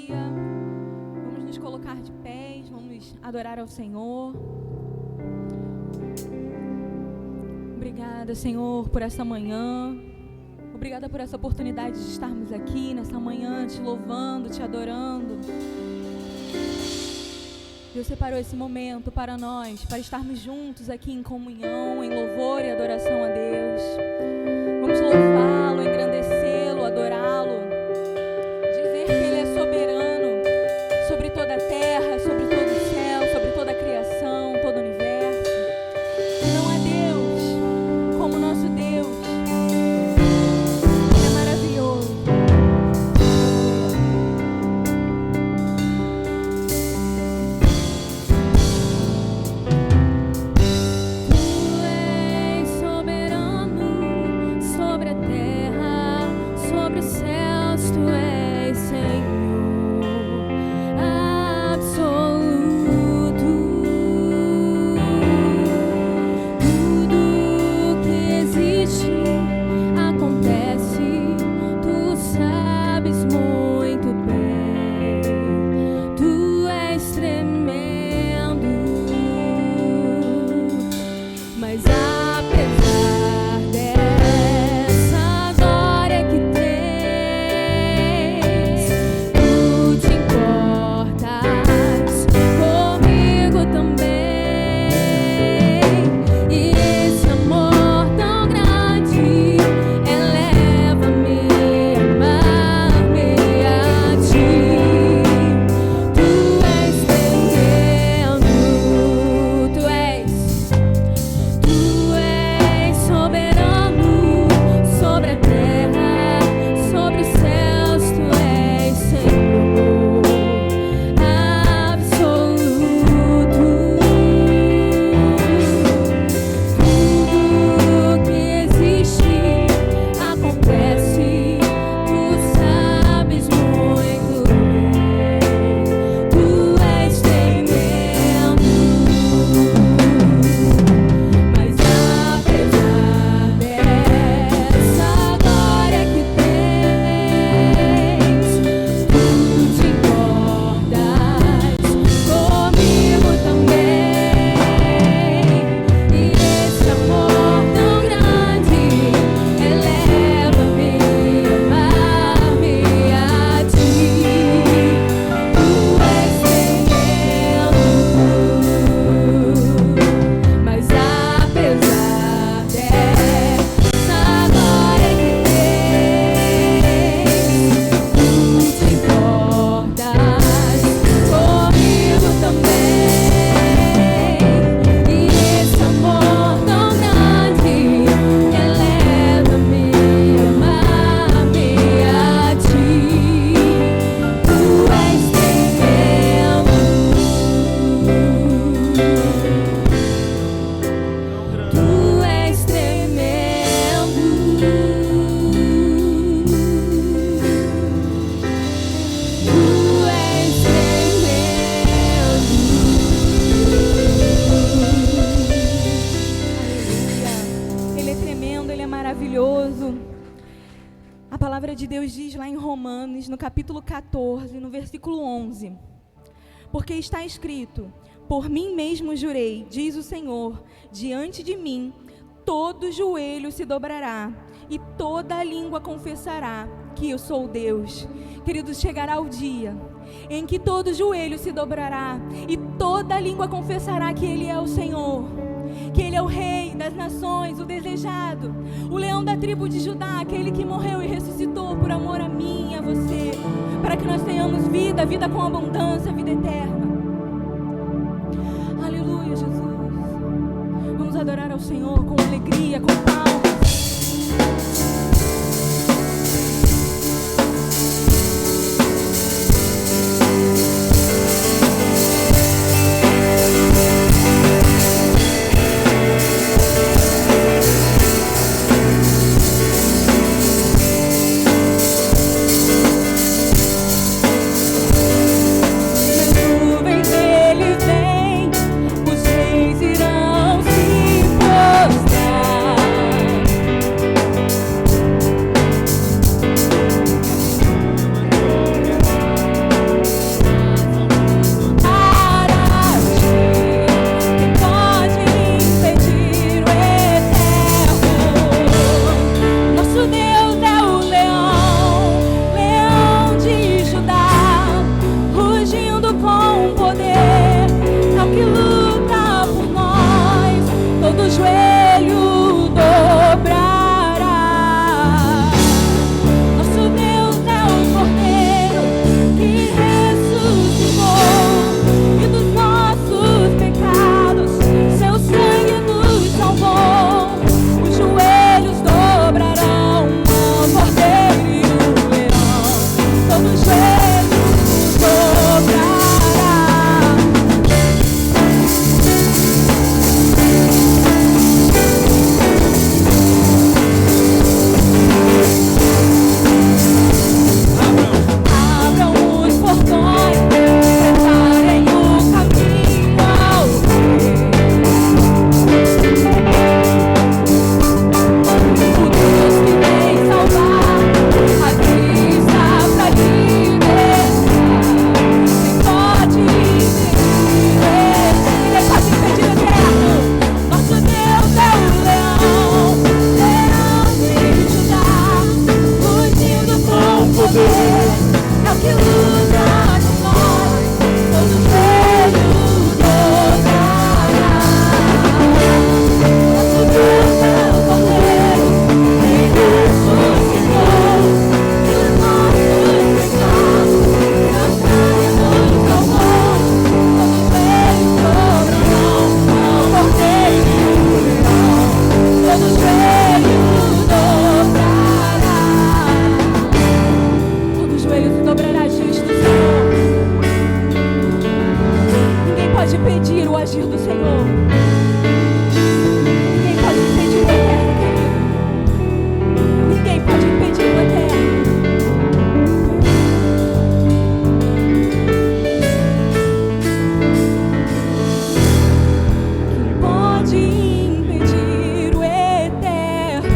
aleluia. Vamos nos colocar de pés, vamos adorar ao Senhor. Obrigada, Senhor, por essa manhã. Obrigada por essa oportunidade de estarmos aqui nessa manhã, te louvando, te adorando. Deus separou esse momento para nós, para estarmos juntos aqui em comunhão, em louvor e adoração a Deus. Vamos louvá-lo, engrandecê-lo, adorá-lo, dizer que Ele é soberano sobre toda a terra, sobre todo o céu, sobre toda a criação, todo o universo. Não há Deus como nosso Deus. Ele é maravilhoso. Tu és soberano sobre a terra, sobre os céus, tu és Senhor absoluto. Tudo que existe acontece, tu sabes muito bem. Tu és tremendo, mas apesar dessa glória que tens, tu te importas comigo também. E esse amor tão grande eleva-me a amar-me a ti. Tu és tremendo, tu és soberano sobre a terra, sobre os céus, tu és Senhor absoluto. Tudo que existe acontece, tu sabes muito bem. Tu és tremendo, mas apesar dessa glória que tens, tu te importas comigo também. E esse amor tão grande eleva-me a amar-me a ti. Tu és tremendo, mas apesar dessa glória que tens, tu te importas comigo também. E esse amor tão grande eleva-me a amar-me a ti. Tu és tremendo, tu és tremendo, tu és tremendo. Ele é tremendo, Ele é maravilhoso. A palavra de Deus diz lá em Romanos, no capítulo 14, no versículo 11: porque está escrito: por mim mesmo jurei, diz o Senhor, diante de mim todo joelho se dobrará e toda língua confessará que eu sou Deus. Queridos, chegará o dia em que todo joelho se dobrará e toda língua confessará que Ele é o Senhor, que Ele é o Rei das nações, o desejado, o leão da tribo de Judá, aquele que morreu e ressuscitou por amor a mim e a você, para que nós tenhamos vida, vida com abundância, vida eterna. Aleluia, Jesus. Vamos adorar ao Senhor com alegria, com palmas. Nas nuvens Ele vem, os reis irão se prostrar. agir do Senhor. Ninguém pode impedir o eterno, querido. Ninguém pode impedir o eterno. Quem pode impedir o eterno?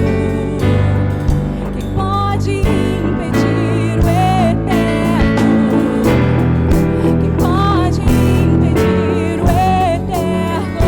Quem pode impedir o eterno? Quem pode impedir o eterno?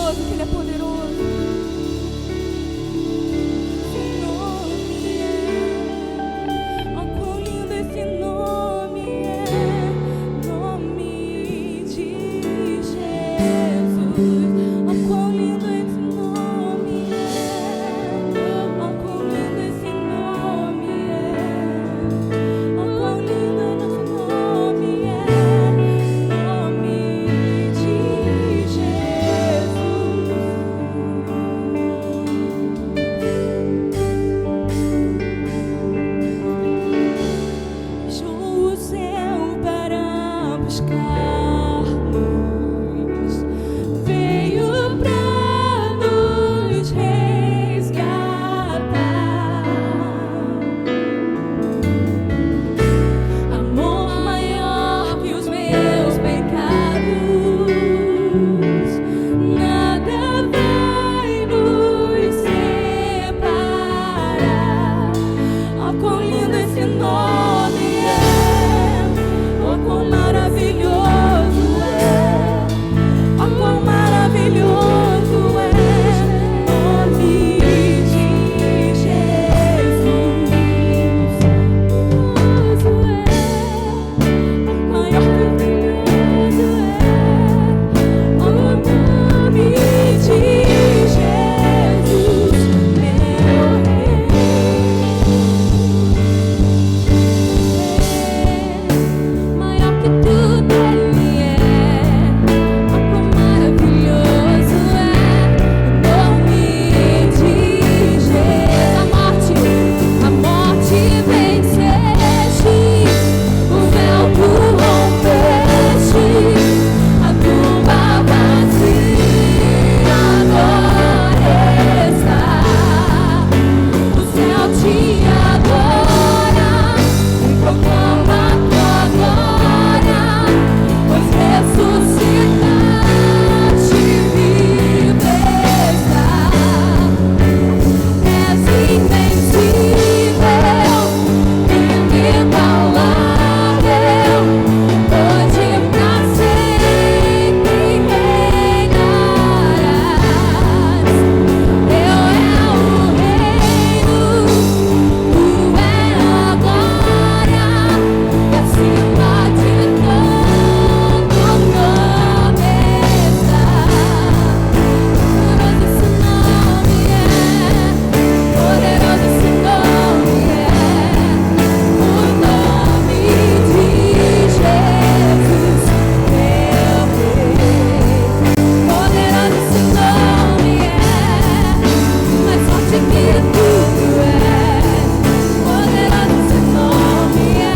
maravilhoso, que Ele é poderoso. Esse nome é, oh, quão lindo esse nome é, nome de Jesus. Oh, quão lindo esse nome é, oh, quão lindo esse nome é, oh, quão lindo nosso nome é, nome de Jesus. Deixou o céu para buscar-nos, veio pra nos resgatar. Amor maior que os meus pecados, nada vai nos separar. Oh, quão lindo esse nome é, oh, quão maravilhoso é, oh, quão maravilhoso é, nome de Jesus. Maior que brilhoso é, oh, nome de Jesus, meu Rei. Maior que tudo Ele é, oh, quão maravilhoso é, o nome de Jesus. A morte venceste, o véu tu rompeste, a tumba vazia agora está. O céu te adora e proclama tua glória, pois ressuscitaste vivo está. És invencível, inigualável, hoje pra sempre reinarás. Teu é o reino, tu é a glória, e acima de todo nome está. Poderoso esse nome é, poderoso esse nome é, o nome de Jesus, meu Rei. Poderoso esse nome é, mais forte que tudo é. Poderoso esse nome é,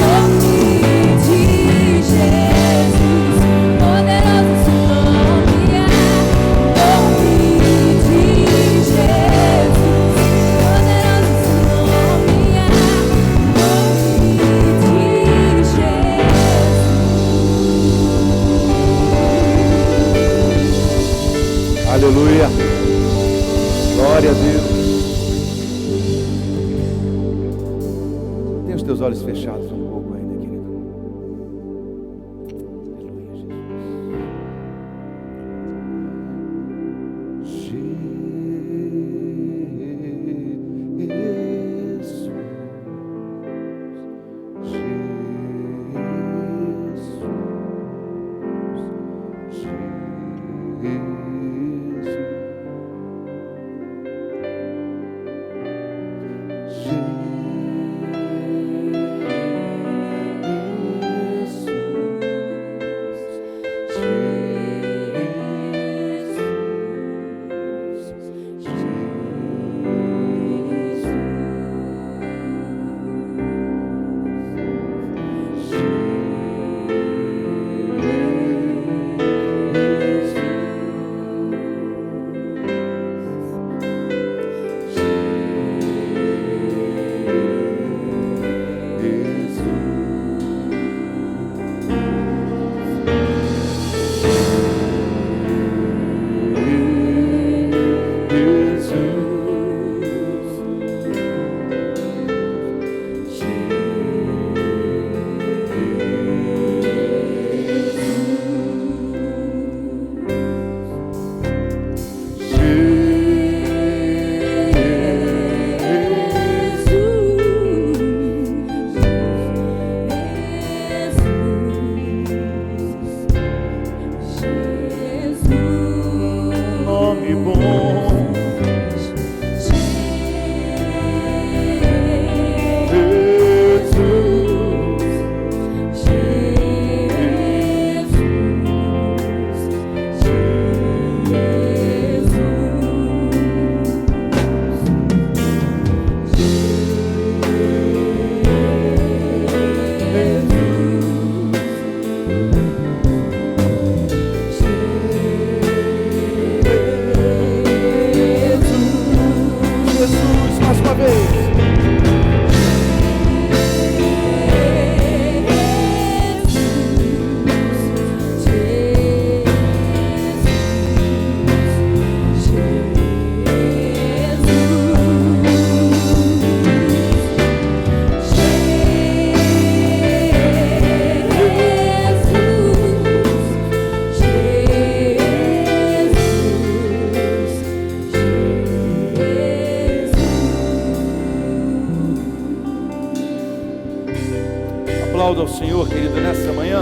nome de Jesus. Poderoso esse nome é, nome de Jesus. Poderoso esse nome é, nome de Jesus. Aleluia. Glória a Deus. Tem os teus olhos fechados um pouco ainda, querido. Aleluia, Jesus. ao Senhor, querido, nessa manhã?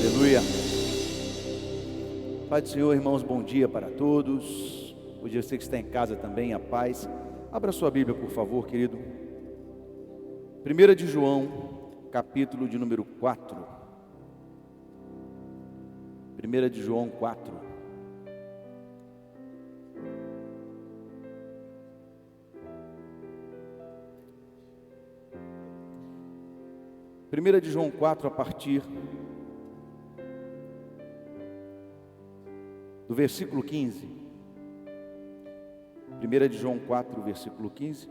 Aleluia. Pai do Senhor, irmãos, bom dia para todos. Bom dia você que está em casa também, a paz. Abra sua Bíblia, por favor, querido. 1 de João, capítulo de número 4. 1 de João 4. Primeira de João 4, a partir do versículo 15. 1 de João 4, versículo 15.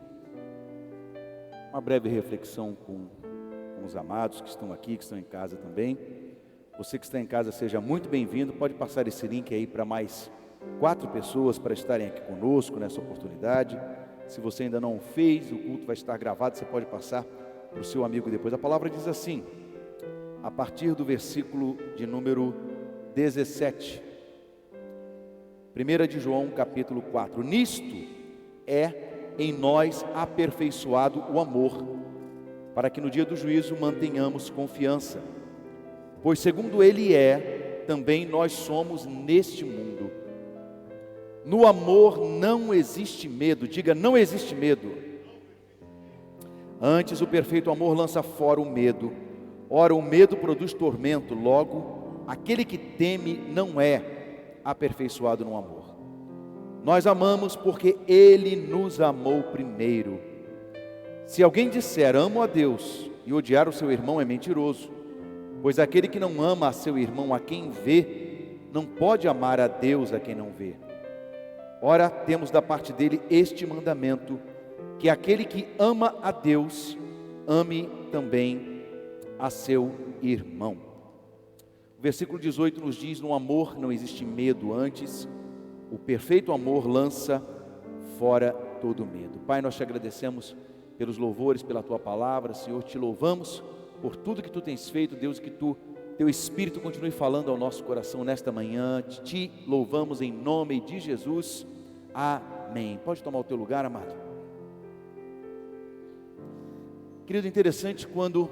Uma breve reflexão com os amados que estão aqui, que estão em casa também. Você que está em casa, seja muito bem-vindo. Pode passar esse link aí para mais 4 pessoas para estarem aqui conosco nessa oportunidade. Se você ainda não fez, o culto vai estar gravado, você pode passar para o seu amigo depois. A palavra diz assim, a partir do versículo de número 17. 1 de João, capítulo 4. Nisto é em nós aperfeiçoado o amor, para que no dia do juízo mantenhamos confiança. Pois segundo Ele é, também nós somos neste mundo. No amor não existe medo. Diga, não existe medo. Antes o perfeito amor lança fora o medo. Ora, o medo produz tormento. Logo, aquele que teme não é aperfeiçoado no amor. Nós amamos porque Ele nos amou primeiro. Se alguém disser amo a Deus e odiar o seu irmão é mentiroso, pois aquele que não ama a seu irmão a quem vê, não pode amar a Deus a quem não vê. Ora, temos da parte dele este mandamento, que aquele que ama a Deus, ame também a seu irmão. O versículo 18 nos diz, no amor não existe medo, antes o perfeito amor lança fora todo medo. Pai, nós te agradecemos pelos louvores, pela tua palavra, Senhor, te louvamos por tudo que tu tens feito, Deus, que teu Espírito continue falando ao nosso coração nesta manhã. Te louvamos em nome de Jesus, amém. Pode tomar o teu lugar, amado. Querido, interessante quando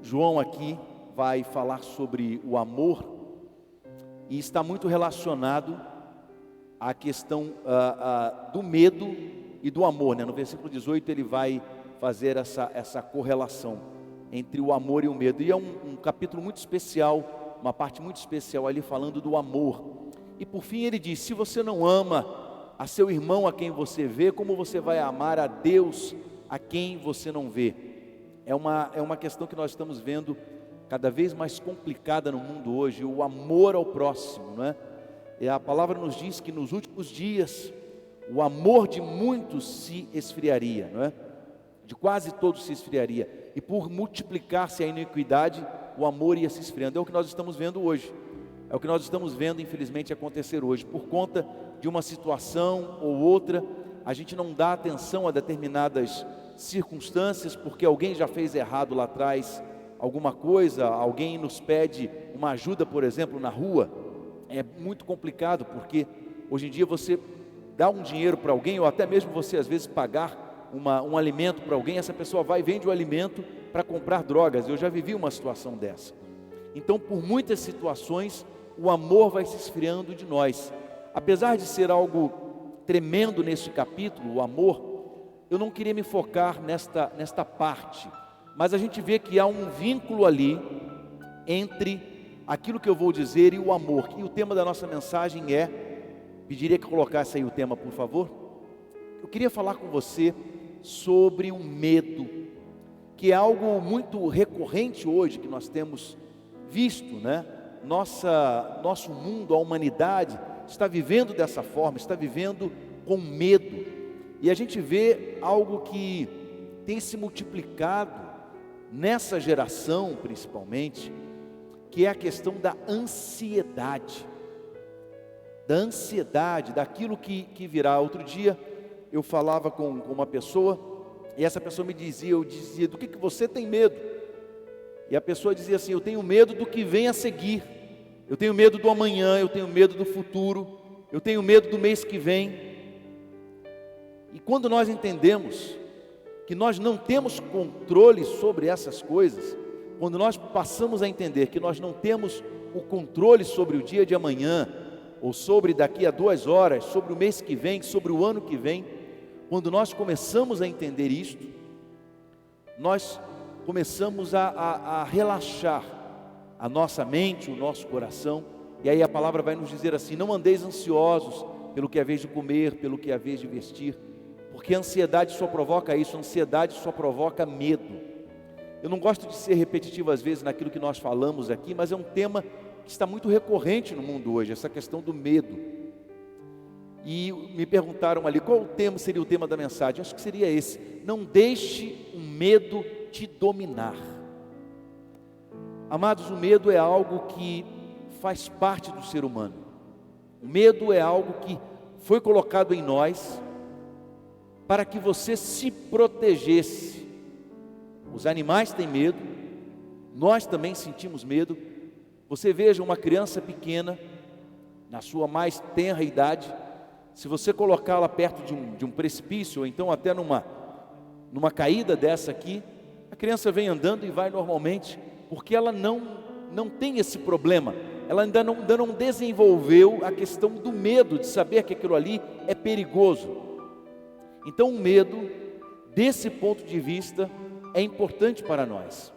João aqui vai falar sobre o amor, e está muito relacionado à questão do medo e do amor, né? No versículo 18 ele vai fazer essa correlação entre o amor e o medo, e é um capítulo muito especial, uma parte muito especial ali falando do amor. E por fim ele diz, se você não ama a seu irmão a quem você vê, como você vai amar a Deus a quem você não vê? É uma questão que nós estamos vendo cada vez mais complicada no mundo hoje, o amor ao próximo, não é? E a palavra nos diz que nos últimos dias o amor de muitos se esfriaria, não é? De quase todos se esfriaria, e por multiplicar-se a iniquidade, o amor ia se esfriando. É o que nós estamos vendo hoje, é o que nós estamos vendo infelizmente acontecer hoje, por conta de uma situação ou outra, a gente não dá atenção a determinadas circunstâncias, porque alguém já fez errado lá atrás, alguma coisa, alguém nos pede uma ajuda, por exemplo, na rua. É muito complicado, porque hoje em dia você dá um dinheiro para alguém, ou até mesmo você às vezes pagar um alimento para alguém, essa pessoa vai e vende o alimento para comprar drogas. Eu já vivi uma situação dessa. Então, por muitas situações, o amor vai se esfriando de nós. Apesar de ser algo tremendo nesse capítulo, o amor, eu não queria me focar nesta parte, mas a gente vê que há um vínculo ali entre aquilo que eu vou dizer e o amor. E o tema da nossa mensagem pediria que colocasse aí o tema, por favor. Eu queria falar com você sobre o medo, que é algo muito recorrente hoje, que nós temos visto, né? Nosso mundo, a humanidade, está vivendo dessa forma, está vivendo com medo. E a gente vê algo que tem se multiplicado nessa geração, principalmente, que é a questão da ansiedade. Da ansiedade, daquilo que virá. Outro dia eu falava com uma pessoa, e essa pessoa me dizia, eu dizia, do que você tem medo? E a pessoa dizia assim, eu tenho medo do que vem a seguir, eu tenho medo do amanhã, eu tenho medo do futuro, eu tenho medo do mês que vem. E quando nós entendemos que nós não temos controle sobre essas coisas, quando nós passamos a entender que nós não temos o controle sobre o dia de amanhã, ou sobre daqui a 2 horas, sobre o mês que vem, sobre o ano que vem, quando nós começamos a entender isto, nós começamos a relaxar a nossa mente, o nosso coração, e aí a palavra vai nos dizer assim: não andeis ansiosos pelo que é vez de comer, pelo que é vez de vestir, porque a ansiedade só provoca isso, a ansiedade só provoca medo. Eu não gosto de ser repetitivo às vezes naquilo que nós falamos aqui, mas é um tema que está muito recorrente no mundo hoje, essa questão do medo. E me perguntaram ali, qual seria o tema da mensagem? Acho que seria esse: não deixe o medo te dominar. Amados, o medo é algo que faz parte do ser humano. O medo é algo que foi colocado em nós para que você se protegesse. Os animais têm medo, nós também sentimos medo. Você veja uma criança pequena, na sua mais tenra idade, se você colocá-la perto de um precipício, ou então até numa caída dessa aqui, a criança vem andando e vai normalmente, porque ela não tem esse problema, ela ainda não desenvolveu a questão do medo, de saber que aquilo ali é perigoso. Então o medo, desse ponto de vista, é importante para nós,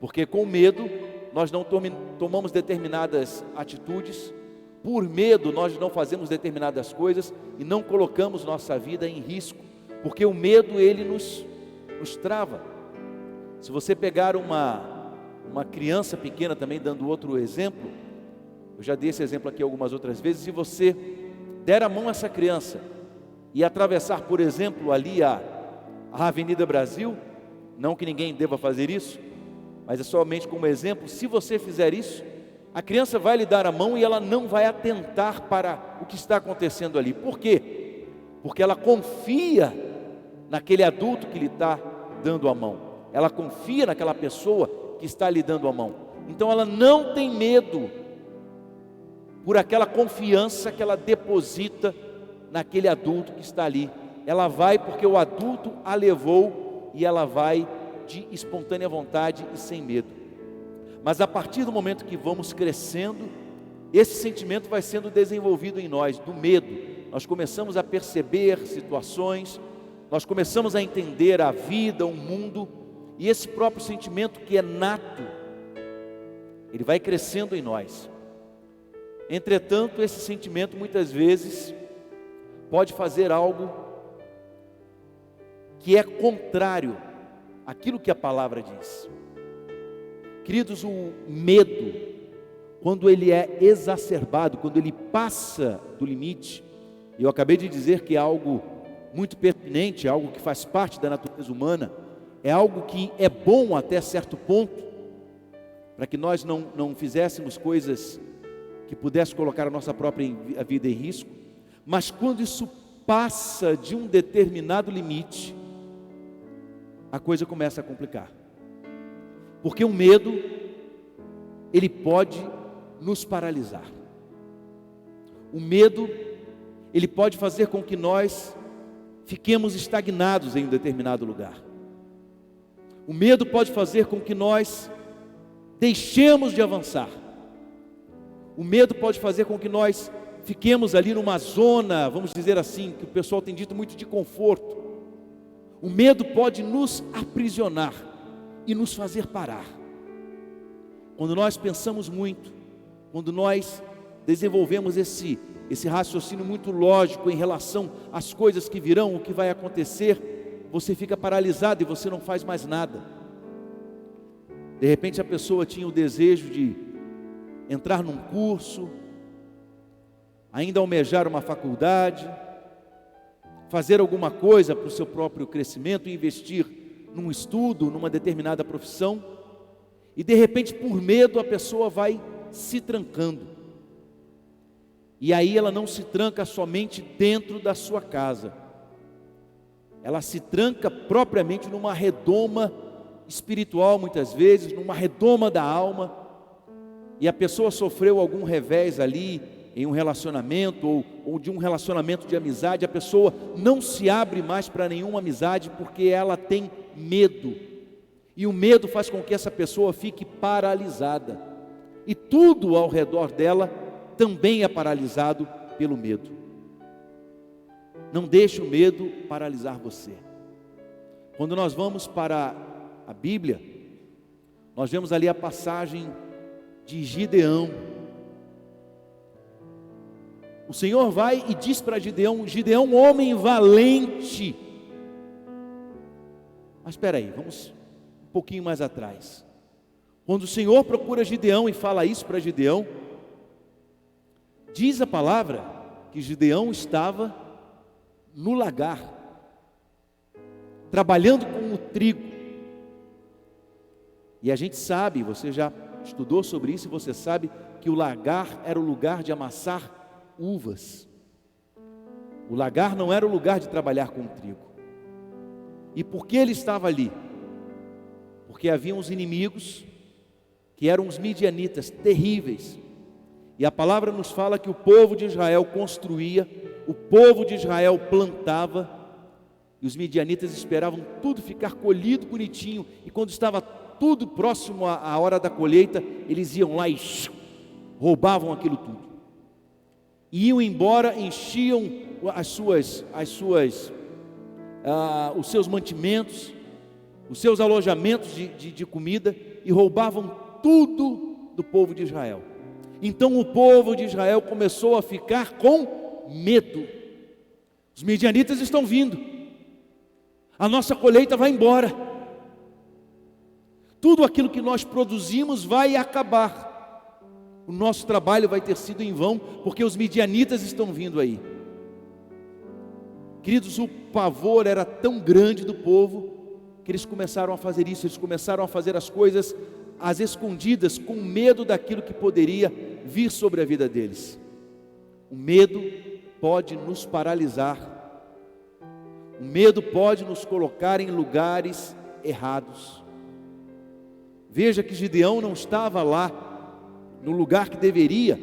porque com medo nós não tomamos determinadas atitudes, por medo nós não fazemos determinadas coisas e não colocamos nossa vida em risco, porque o medo ele nos trava. Se você pegar uma criança pequena também, dando outro exemplo, eu já dei esse exemplo aqui algumas outras vezes, se você der a mão a essa criança e atravessar, por exemplo, ali a Avenida Brasil, não que ninguém deva fazer isso, mas é somente como exemplo, se você fizer isso, a criança vai lhe dar a mão e ela não vai atentar para o que está acontecendo ali. Por quê? Porque ela confia naquele adulto que lhe está dando a mão, ela confia naquela pessoa que está lhe dando a mão, então ela não tem medo, por aquela confiança que ela deposita naquele adulto que está ali. Ela vai porque o adulto a levou, e ela vai de espontânea vontade e sem medo. Mas a partir do momento que vamos crescendo, esse sentimento vai sendo desenvolvido em nós, do medo. Nós começamos a perceber situações, nós começamos a entender a vida, o mundo, e esse próprio sentimento que é nato, ele vai crescendo em nós. Entretanto, esse sentimento muitas vezes pode fazer algo que é contrário àquilo que a palavra diz. Queridos, o medo, quando ele é exacerbado, quando ele passa do limite, eu acabei de dizer que é algo muito pertinente, é algo que faz parte da natureza humana, é algo que é bom até certo ponto, para que nós não fizéssemos coisas que pudessem colocar a nossa própria vida em risco, mas quando isso passa de um determinado limite, a coisa começa a complicar, porque o medo, ele pode nos paralisar. O medo, ele pode fazer com que nós fiquemos estagnados em um determinado lugar. O medo pode fazer com que nós deixemos de avançar. O medo pode fazer com que nós fiquemos ali numa zona, vamos dizer assim, que o pessoal tem dito muito, de conforto. O medo pode nos aprisionar e nos fazer parar. Quando nós pensamos muito, quando nós desenvolvemos esse raciocínio muito lógico em relação às coisas que virão, o que vai acontecer, você fica paralisado e você não faz mais nada. De repente a pessoa tinha o desejo de entrar num curso, ainda almejar uma faculdade, fazer alguma coisa para o seu próprio crescimento, investir num estudo, numa determinada profissão, e de repente, por medo, a pessoa vai se trancando. E aí ela não se tranca somente dentro da sua casa, ela se tranca propriamente numa redoma espiritual, muitas vezes, numa redoma da alma, e a pessoa sofreu algum revés ali, em um relacionamento ou de um relacionamento de amizade, a pessoa não se abre mais para nenhuma amizade porque ela tem medo. E o medo faz com que essa pessoa fique paralisada. E tudo ao redor dela também é paralisado pelo medo. Não deixe o medo paralisar você. Quando nós vamos para a Bíblia, nós vemos ali a passagem de Gideão. O Senhor vai e diz para Gideão: Gideão, homem valente. Mas espera aí, vamos um pouquinho mais atrás. Quando o Senhor procura Gideão e fala isso para Gideão, diz a palavra que Gideão estava no lagar, trabalhando com o trigo. E a gente sabe, você já estudou sobre isso, e você sabe que o lagar era o lugar de amassar uvas. O lagar não era o lugar de trabalhar com o trigo. E por que ele estava ali? Porque haviam os inimigos, que eram os midianitas, terríveis. E a palavra nos fala que o povo de Israel construía, o povo de Israel plantava, e os midianitas esperavam tudo ficar colhido bonitinho, e quando estava tudo próximo à hora da colheita, eles iam lá e roubavam aquilo tudo. Iam embora, enchiam os seus mantimentos, os seus alojamentos de comida, e roubavam tudo do povo de Israel. Então o povo de Israel começou a ficar com medo. Os midianitas estão vindo, a nossa colheita vai embora, tudo aquilo que nós produzimos vai acabar, o nosso trabalho vai ter sido em vão, porque os midianitas estão vindo aí. Queridos, o pavor era tão grande do povo, que eles começaram a fazer isso, eles começaram a fazer as coisas às escondidas, com medo daquilo que poderia vir sobre a vida deles. O medo pode nos paralisar, o medo pode nos colocar em lugares errados. Veja que Gideão não estava lá, no lugar que deveria,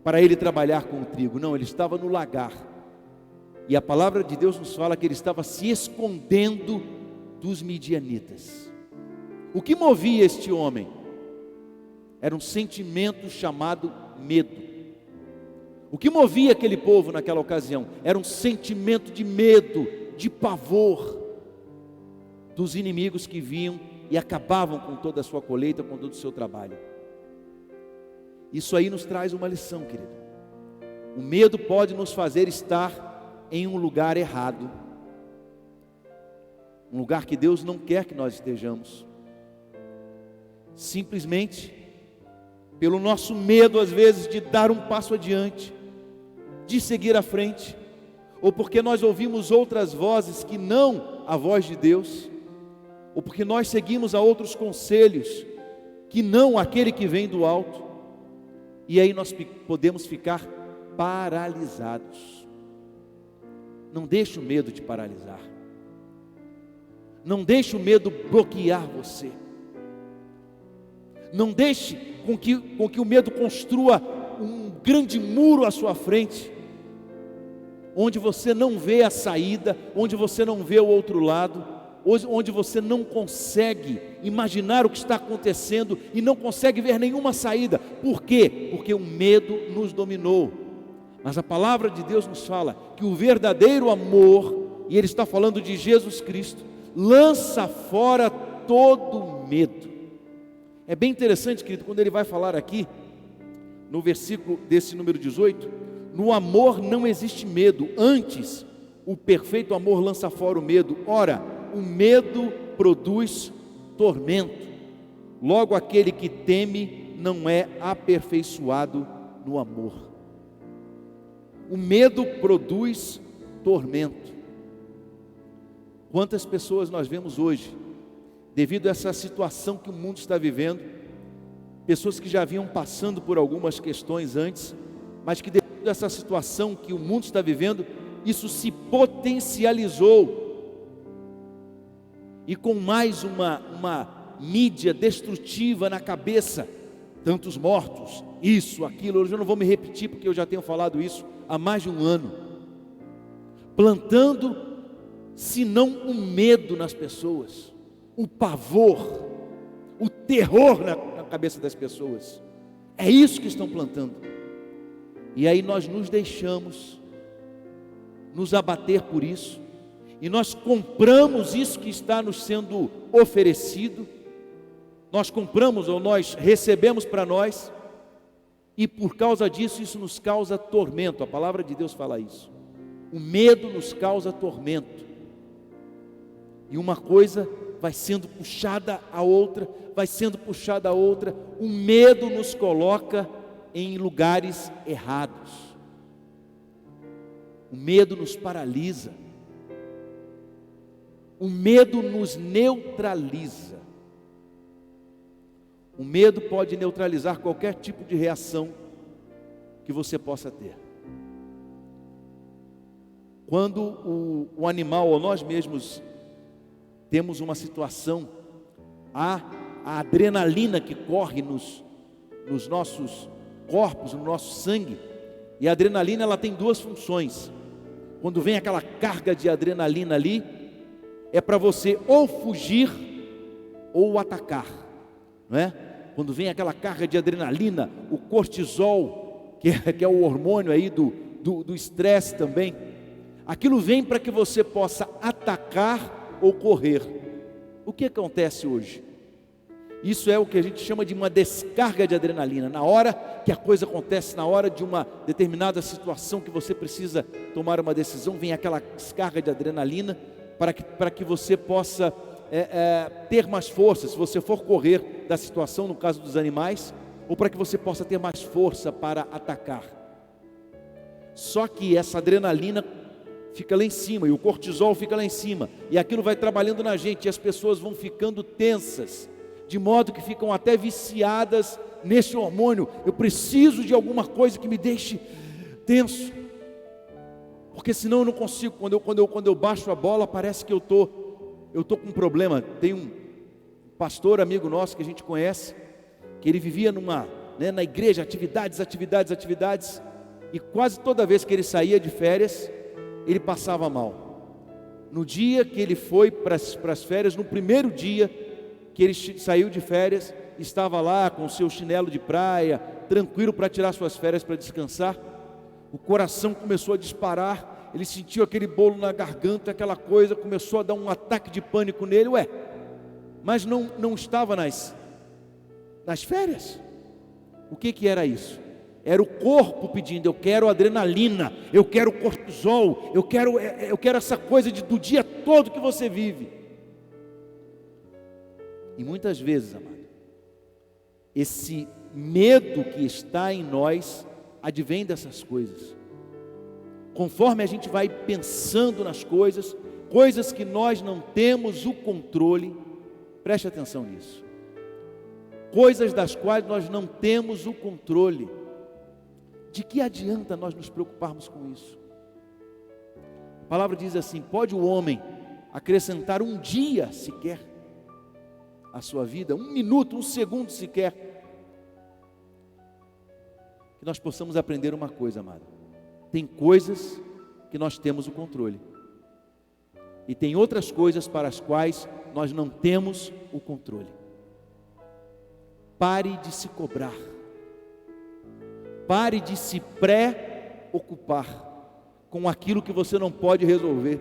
para ele trabalhar com o trigo, não, ele estava no lagar. E a palavra de Deus nos fala que ele estava se escondendo dos midianitas. O que movia este homem? Era um sentimento chamado medo. O que movia aquele povo naquela ocasião? Era um sentimento de medo, de pavor dos inimigos que vinham e acabavam com toda a sua colheita, com todo o seu trabalho. Isso aí nos traz uma lição, querido. O medo pode nos fazer estar em um lugar errado, um lugar que Deus não quer que nós estejamos, simplesmente pelo nosso medo às vezes de dar um passo adiante, de seguir à frente, ou porque nós ouvimos outras vozes que não a voz de Deus, ou porque nós seguimos a outros conselhos que não aquele que vem do alto, e aí nós podemos ficar paralisados. Não deixe o medo te paralisar, não deixe o medo bloquear você, não deixe com que o medo construa um grande muro à sua frente, onde você não vê a saída, onde você não vê o outro lado, onde você não consegue imaginar o que está acontecendo e não consegue ver nenhuma saída. Por quê? Porque o medo nos dominou. Mas a palavra de Deus nos fala que o verdadeiro amor, e ele está falando de Jesus Cristo, lança fora todo medo. É bem interessante, querido, quando ele vai falar aqui, no versículo desse número 18, no amor não existe medo, antes o perfeito amor lança fora o medo. Ora, o medo produz tormento, logo aquele que teme não é aperfeiçoado no amor. O medo produz tormento. Quantas pessoas nós vemos hoje, devido a essa situação que o mundo está vivendo, pessoas que já vinham passando por algumas questões antes, mas que devido a essa situação que o mundo está vivendo, isso se potencializou, e com mais uma mídia destrutiva na cabeça, tantos mortos, isso, aquilo. Eu já não vou me repetir porque eu já tenho falado isso há mais de um ano. Plantando, se não o medo nas pessoas, o pavor, o terror na cabeça das pessoas. É isso que estão plantando. E aí nós nos deixamos nos abater por isso, e nós compramos isso que está nos sendo oferecido, nós compramos ou nós recebemos para nós, e por causa disso, isso nos causa tormento. A palavra de Deus fala isso. O medo nos causa tormento, e uma coisa vai sendo puxada a outra, vai sendo puxada a outra. O medo nos coloca em lugares errados, o medo nos paralisa, o medo nos neutraliza. O medo pode neutralizar qualquer tipo de reação que você possa ter. Quando o animal ou nós mesmos temos uma situação, a adrenalina que corre nos nossos corpos, no nosso sangue, e a adrenalina ela tem duas funções. Quando vem aquela carga de adrenalina ali, é para você ou fugir ou atacar, não é? Quando vem aquela carga de adrenalina, o cortisol, que é o hormônio aí do estresse também, aquilo vem para que você possa atacar ou correr. O que acontece hoje? Isso é o que a gente chama de uma descarga de adrenalina. Na hora que a coisa acontece, na hora de uma determinada situação que você precisa tomar uma decisão, vem aquela descarga de adrenalina para que você possa ter mais força, se você for correr da situação, no caso dos animais, ou para que você possa ter mais força para atacar. Só que essa adrenalina fica lá em cima, e o cortisol fica lá em cima, e aquilo vai trabalhando na gente, e as pessoas vão ficando tensas, de modo que ficam até viciadas nesse hormônio. Eu preciso de alguma coisa que me deixe tenso, porque senão eu não consigo. Quando eu baixo a bola, parece que eu tô com um problema. Tem um pastor amigo nosso que a gente conhece, que ele vivia na igreja, atividades, e quase toda vez que ele saía de férias, ele passava mal. No dia que ele foi para as férias, no primeiro dia que ele saiu de férias, estava lá com o seu chinelo de praia, tranquilo para tirar suas férias, para descansar. O coração começou a disparar, ele sentiu aquele bolo na garganta, aquela coisa, começou a dar um ataque de pânico nele. Mas não estava nas férias. O que era isso? Era o corpo pedindo: eu quero adrenalina, eu quero cortisol, eu quero essa coisa do dia todo que você vive. E muitas vezes, amado, esse medo que está em nós advém dessas coisas. Conforme a gente vai pensando nas coisas que nós não temos o controle, preste atenção nisso. Coisas das quais nós não temos o controle. De que adianta nós nos preocuparmos com isso? A palavra diz assim: pode o homem acrescentar um dia sequer a sua vida, um minuto, um segundo sequer? Que nós possamos aprender uma coisa, amado: tem coisas que nós temos o controle, e tem outras coisas para as quais nós não temos o controle. Pare de se cobrar, pare de se preocupar com aquilo que você não pode resolver.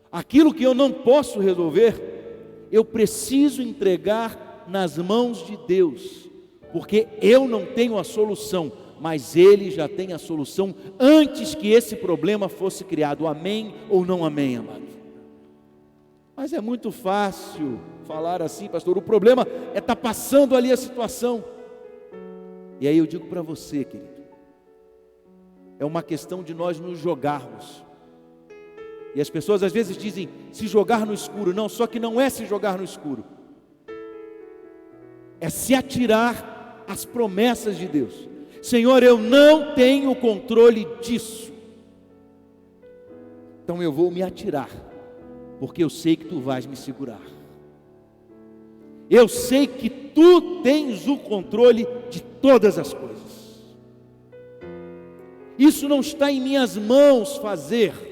Aquilo que eu não posso resolver, eu preciso entregar nas mãos de Deus, porque eu não tenho a solução, mas Ele já tem a solução antes que esse problema fosse criado. Amém ou não amém, amado? Mas é muito fácil falar assim: pastor, o problema é estar passando ali a situação. E aí eu digo para você, querido, é uma questão de nós nos jogarmos. E as pessoas às vezes dizem se jogar no escuro. Não, só que não é se jogar no escuro, é se atirar às promessas de Deus. Senhor, eu não tenho controle disso, então eu vou me atirar, porque eu sei que Tu vais me segurar. Eu sei que tu tens o controle de todas as coisas. Isso não está em minhas mãos fazer.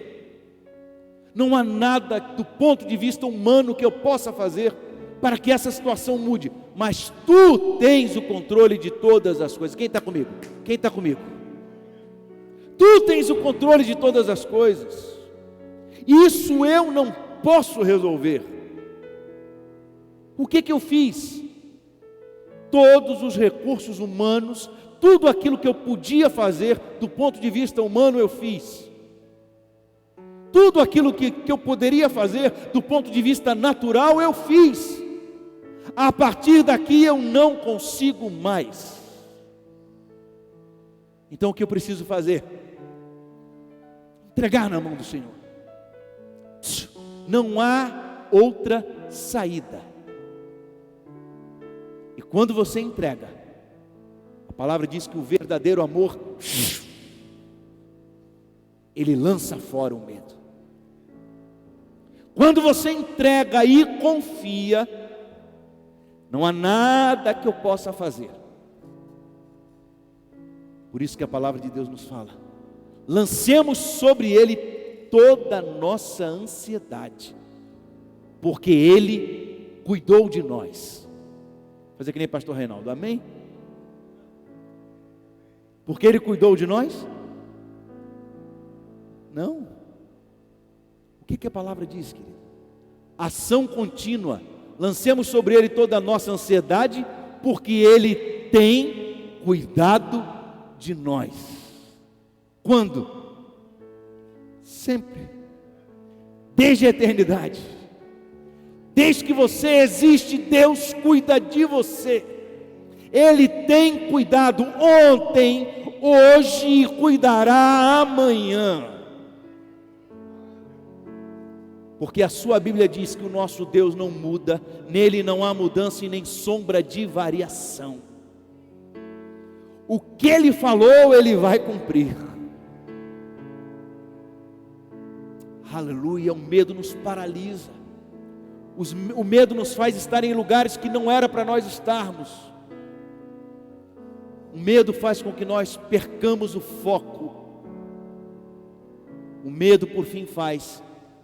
Não há nada do ponto de vista humano que eu possa fazer para que essa situação mude, mas tu tens o controle de todas as coisas. Quem está comigo? Quem está comigo? Tu tens o controle de todas as coisas. Isso eu não posso resolver. O que eu fiz? Todos os recursos humanos, tudo aquilo que eu podia fazer do ponto de vista humano eu fiz. Tudo aquilo que eu poderia fazer do ponto de vista natural eu fiz. A partir daqui eu não consigo mais. Então o que eu preciso fazer? Entregar na mão do Senhor. Não há outra saída. E quando você entrega, a palavra diz que o verdadeiro amor, ele lança fora o medo. Quando você entrega e confia, não há nada que eu possa fazer. Por isso que a palavra de Deus nos fala: lancemos sobre Ele toda a nossa ansiedade, porque Ele cuidou de nós. Fazer que nem pastor Reinaldo, amém? Porque Ele cuidou de nós? Não. O que a palavra diz, querido? Ação contínua. Lancemos sobre Ele toda a nossa ansiedade, porque Ele tem cuidado de nós. Quando? Sempre. Desde a eternidade. Desde que você existe, Deus cuida de você. Ele tem cuidado ontem, hoje e cuidará amanhã. Porque a sua Bíblia diz que o nosso Deus não muda, nele não há mudança e nem sombra de variação. O que Ele falou, Ele vai cumprir. Aleluia. O medo nos paralisa. O medo nos faz estar em lugares que não era para nós estarmos. O medo faz com que nós percamos o foco. O medo, por fim, faz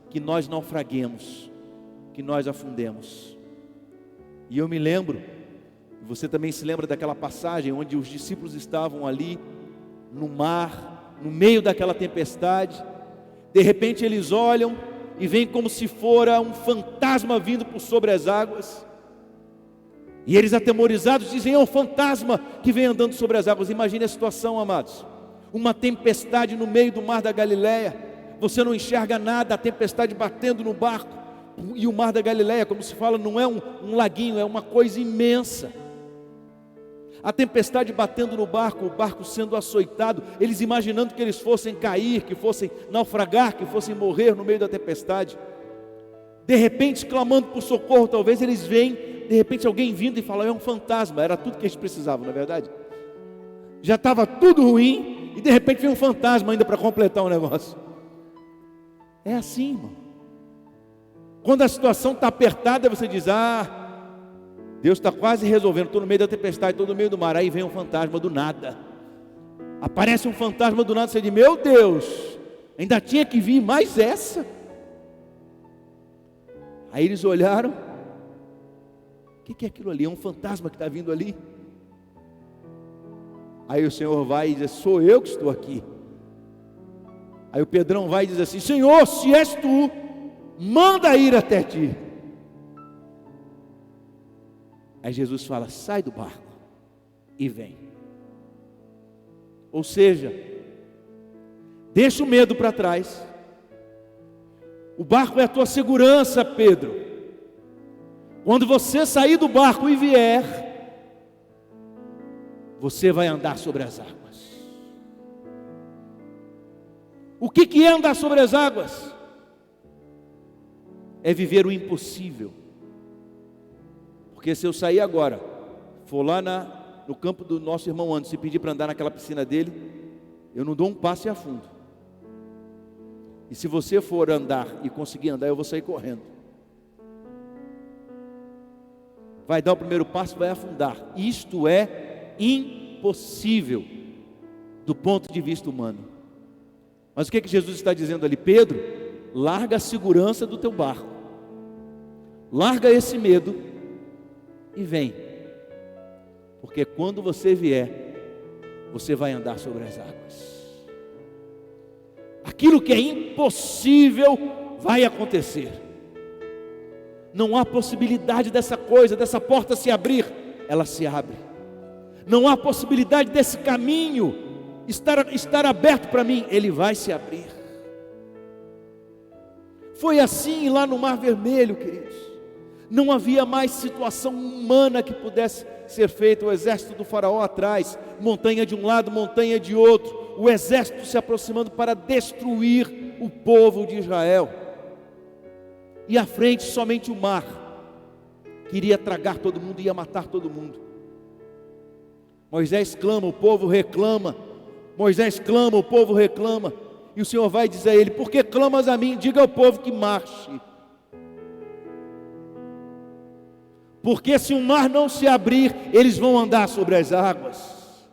que nós naufraguemos, que nós afundemos. E eu me lembro, você também se lembra daquela passagem onde os discípulos estavam ali no mar, no meio daquela tempestade. De repente eles olham e veem como se fora um fantasma vindo por sobre as águas. E eles, atemorizados, dizem: é um fantasma que vem andando sobre as águas. Imagine a situação, amados. Uma tempestade no meio do mar da Galileia. Você não enxerga nada, a tempestade batendo no barco. E o mar da Galileia, como se fala, não é um laguinho, é uma coisa imensa. A tempestade batendo no barco, o barco sendo açoitado, eles imaginando que eles fossem cair, que fossem naufragar, que fossem morrer no meio da tempestade. De repente, clamando por socorro, talvez eles veem, de repente alguém vindo e fala: é um fantasma. Era tudo que eles precisavam, não é verdade? Já estava tudo ruim, e de repente vem um fantasma ainda para completar o negócio. É assim, irmão. Quando a situação está apertada, você diz: ah, Deus está quase resolvendo. Estou no meio da tempestade, estou no meio do mar. Aí vem um fantasma do nada. Aparece um fantasma do nada. Você diz: meu Deus, ainda tinha que vir mais essa. Aí eles olharam: o que é aquilo ali? É um fantasma que está vindo ali. Aí o Senhor vai e diz: sou eu que estou aqui. Aí o Pedrão vai e diz assim: Senhor, se és tu, manda ir até ti. Aí Jesus fala: sai do barco e vem. Ou seja, deixa o medo para trás. O barco é a tua segurança, Pedro. Quando você sair do barco e vier, você vai andar sobre as águas. O que é andar sobre as águas? É viver o impossível. Porque se eu sair agora, for lá no campo do nosso irmão Anderson e pedir para andar naquela piscina dele, eu não dou um passo e afundo. E se você for andar e conseguir andar, eu vou sair correndo. vai dar o primeiro passo e vai afundar. Isto é impossível do ponto de vista humano. Mas o que Jesus está dizendo ali? Pedro, larga a segurança do teu barco, larga esse medo e vem, porque quando você vier, você vai andar sobre as águas. Aquilo que é impossível vai acontecer. Não há possibilidade dessa coisa, dessa porta se abrir, ela se abre. Não há possibilidade desse caminho estar aberto para mim, ele vai se abrir. Foi assim lá no Mar Vermelho, queridos. Não havia mais situação humana que pudesse ser feita. O exército do faraó atrás, montanha de um lado, montanha de outro, o exército se aproximando para destruir o povo de Israel. E à frente somente o mar, que iria tragar todo mundo, ia matar todo mundo. Moisés clama, o povo reclama. Moisés clama, o povo reclama. E o Senhor vai dizer a ele: por que clamas a mim? Diga ao povo que marche. Porque se o mar não se abrir, eles vão andar sobre as águas.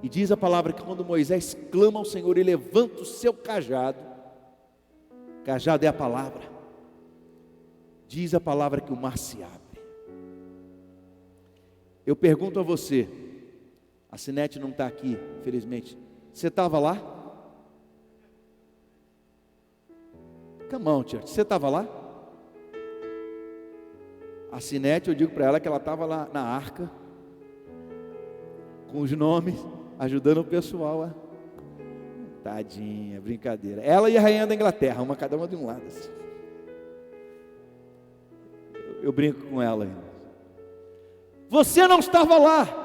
E diz a palavra que quando Moisés clama ao Senhor, ele levanta o seu cajado. Cajado é a palavra. Diz a palavra que o mar se abre. Eu pergunto a você, a Sinete não está aqui, infelizmente. Você estava lá? Come on, church. Você estava lá? A Sinete, eu digo para ela que ela estava lá na arca, com os nomes, ajudando o pessoal. Tadinha, brincadeira. Ela e a rainha da Inglaterra, cada uma de um lado. Assim. Eu brinco com ela. Você não estava lá.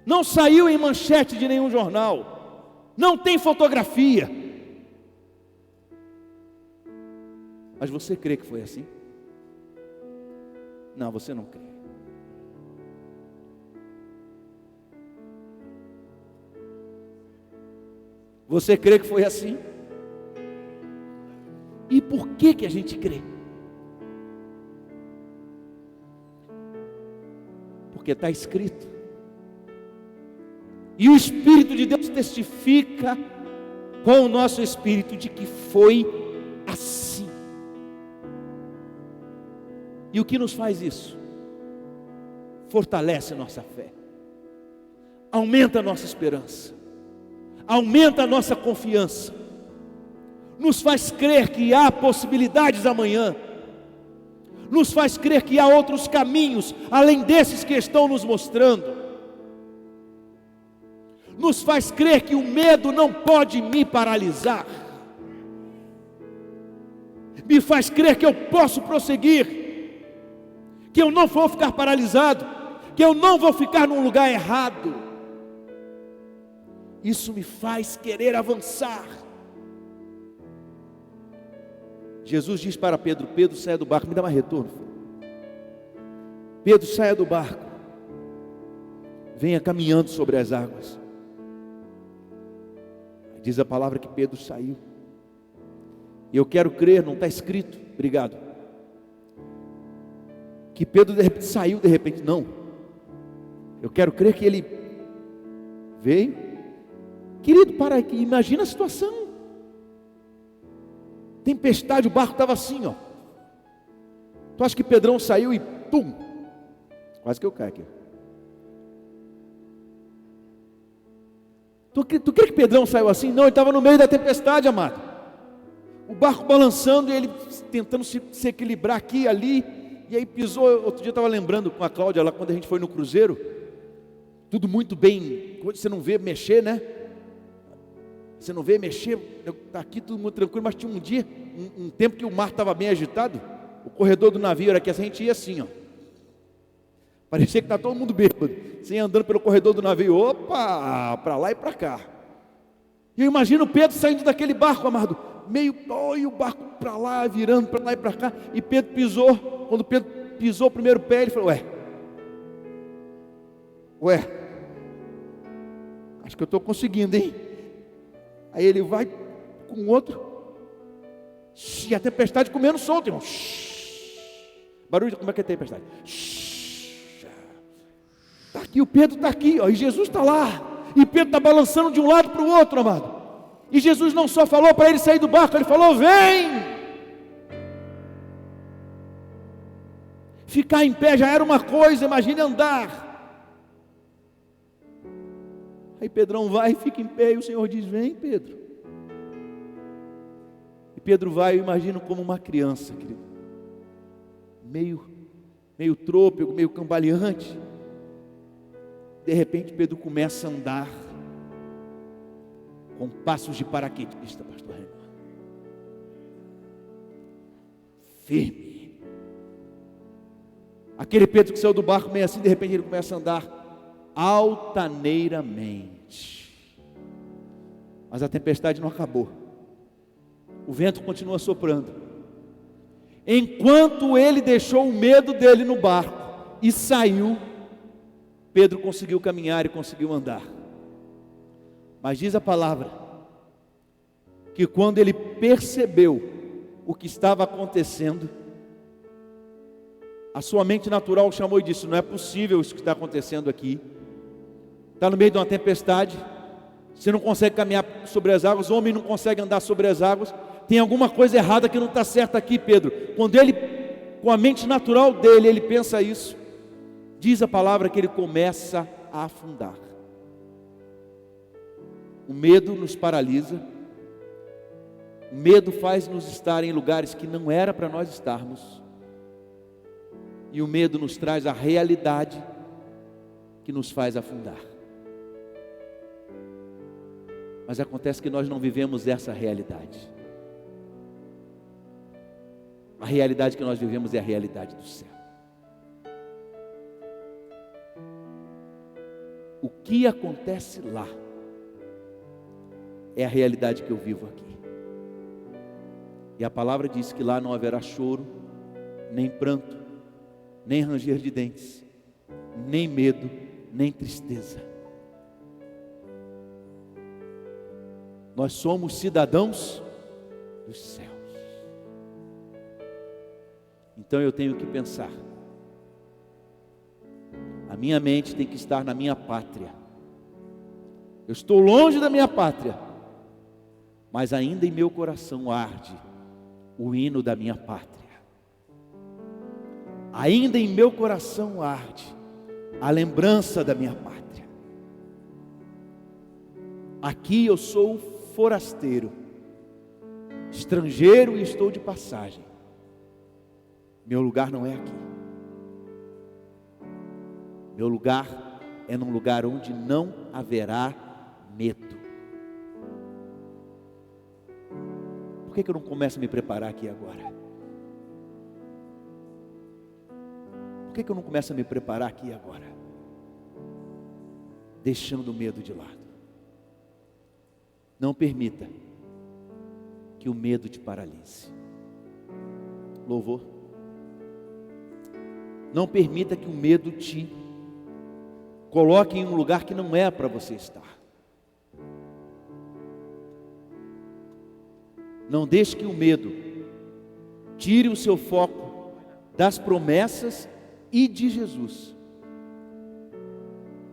Não saiu em manchete de nenhum jornal. Não tem fotografia. Mas você crê que foi assim? Não, você não crê. Você crê que foi assim? E por que a gente crê? Porque está escrito. E o Espírito de Deus testifica com o nosso espírito de que foi assim. E o que nos faz isso? Fortalece a nossa fé, aumenta a nossa esperança, aumenta a nossa confiança, nos faz crer que há possibilidades amanhã, nos faz crer que há outros caminhos além desses que estão nos mostrando, nos faz crer que o medo não pode me paralisar, me faz crer que eu posso prosseguir, que eu não vou ficar paralisado, que eu não vou ficar num lugar errado. Isso me faz querer avançar. Jesus diz para Pedro: Pedro, saia do barco. Me dá mais retorno, filho. Pedro, saia do barco, venha caminhando sobre as águas. Diz a palavra que Pedro saiu. E eu quero crer, não está escrito, obrigado, que Pedro de repente saiu, de repente, não. Eu quero crer que ele veio. Querido, para aqui, imagina a situação. Tempestade, o barco estava assim, ó. Tu acha que Pedrão saiu e pum, quase que eu caio aqui. Tu crê que Pedrão saiu assim? Não, ele estava no meio da tempestade, amado. O barco balançando e ele tentando se equilibrar aqui e ali. E aí pisou. Outro dia eu estava lembrando com a Cláudia lá, quando a gente foi no cruzeiro. Tudo muito bem, você não vê mexer, né? Você não vê mexer, está aqui tudo muito tranquilo. Mas tinha um dia, um tempo que o mar estava bem agitado. O corredor do navio era que a gente ia assim, ó. Parecia que está todo mundo bêbado. Você ia andando pelo corredor do navio, opa, para lá e para cá. E eu imagino Pedro saindo daquele barco, amado, meio, e o barco para lá, virando para lá e para cá. E Pedro pisou. Quando Pedro pisou o primeiro pé, ele falou: ué, acho que eu estou conseguindo, hein? Aí ele vai com o outro, E a tempestade comendo solto, irmão. Barulho, como é que é a tempestade? Está aqui, o Pedro está aqui, ó, e Jesus está lá. E Pedro está balançando de um lado para o outro, amado. E Jesus não só falou para ele sair do barco, ele falou: vem! Ficar em pé já era uma coisa, imagine andar. Aí Pedrão vai e fica em pé, e o Senhor diz: vem, Pedro. E Pedro vai, eu imagino como uma criança, querido, meio trôpego, meio cambaleante. De repente Pedro começa a andar com passos de paraquedista, pastor Renan, firme. Aquele Pedro que saiu do barco meio assim, de repente ele começa a andar altaneiramente. Mas a tempestade não acabou. O vento continua soprando. Enquanto ele deixou o medo dele no barco e saiu, Pedro conseguiu caminhar e conseguiu andar. Mas diz a palavra que quando ele percebeu o que estava acontecendo, a sua mente natural chamou e disse: não é possível isso que está acontecendo aqui. Está no meio de uma tempestade, você não consegue caminhar sobre as águas, o homem não consegue andar sobre as águas, tem alguma coisa errada que não está certa aqui, Pedro. Quando ele, com a mente natural dele, ele pensa isso, diz a palavra que ele começa a afundar. O medo nos paralisa, o medo faz-nos estar em lugares que não era para nós estarmos, e o medo nos traz a realidade que nos faz afundar. Mas acontece que nós não vivemos essa realidade. A realidade que nós vivemos é a realidade do céu. O que acontece lá é a realidade que eu vivo aqui. E a palavra diz que lá não haverá choro, nem pranto, nem ranger de dentes, nem medo, nem tristeza. Nós somos cidadãos dos céus. Então eu tenho que pensar. A minha mente tem que estar na minha pátria. Eu estou longe da minha pátria, mas ainda em meu coração arde o hino da minha pátria. Ainda em meu coração arde a lembrança da minha pátria. Aqui eu sou forasteiro, estrangeiro e estou de passagem. Meu lugar não é aqui. Meu lugar é num lugar onde não haverá medo. Por que eu não começo a me preparar aqui agora? Por que eu não começo a me preparar aqui agora? Deixando o medo de lado. Não permita que o medo te paralise. Louvor. Não permita que o medo te coloque em um lugar que não é para você estar. Não deixe que o medo tire o seu foco das promessas e de Jesus,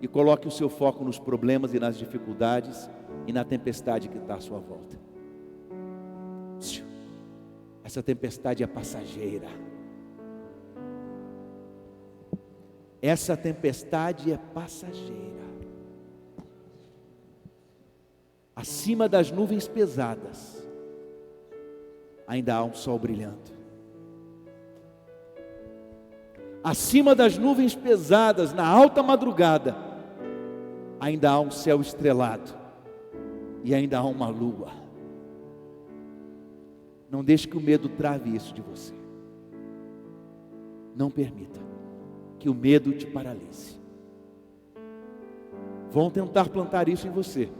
e coloque o seu foco nos problemas e nas dificuldades e na tempestade que está à sua volta. Essa tempestade é passageira. Essa tempestade é passageira. Acima das nuvens pesadas ainda há um sol brilhando. Acima das nuvens pesadas, na alta madrugada, ainda há um céu estrelado e ainda há uma lua. Não deixe que o medo trave isso de você. Não permita que o medo te paralise. Vão tentar plantar isso em você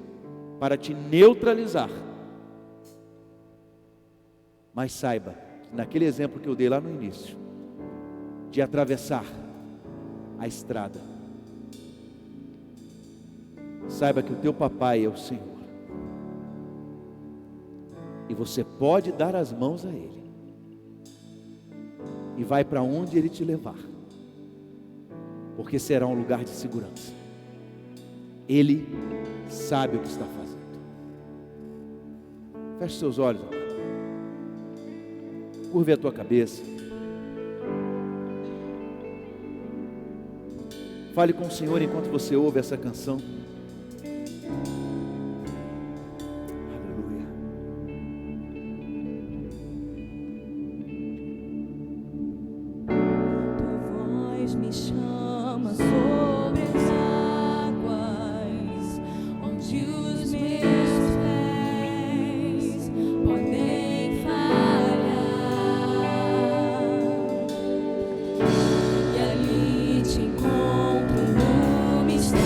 para te neutralizar. Mas saiba, naquele exemplo que eu dei lá no início, de atravessar a estrada, saiba que o teu papai é o Senhor. E você pode dar as mãos a Ele. E vai para onde Ele te levar. Porque será um lugar de segurança. Ele sabe o que está fazendo. Feche seus olhos. Curve a tua cabeça. Fale com o Senhor enquanto você ouve essa canção. Aleluia. Tua voz me chama sobre as águas, onde os meus pés podem falhar. E ali te encontro no mistério,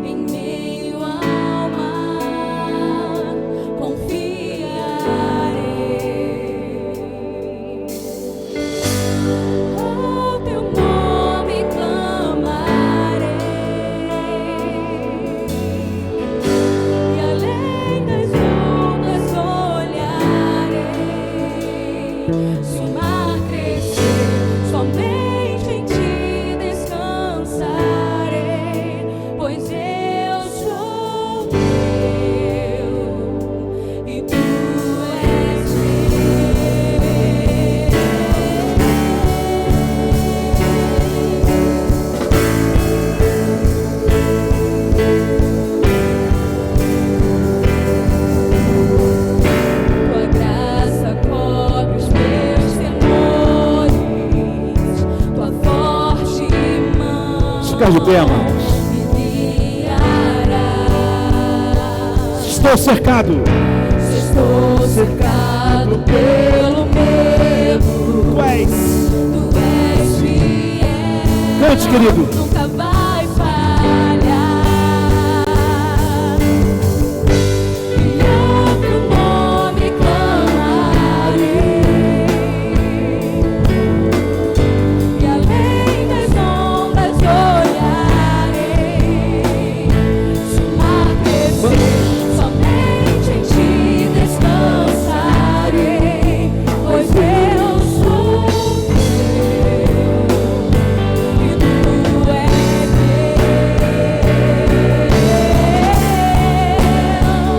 em meio ao mar, confiarei. Ao teu nome clamarei, e além das ondas olharei. Se o mar crescer, somente em ti descansarei, pois eu sou teu e tu és Tua graça cobre os meus temores, tua forte mão Fica de pé, amados. me guiará. Estou cercado. Se estou cercado pelo medo, Tu és. tu és fiel, Cante, querido. nunca vai falhar. E ao teu nome clamarei, e além das ondas olharei. Se o mar crescer, somente em ti descansarei, pois eu sou teu e tu és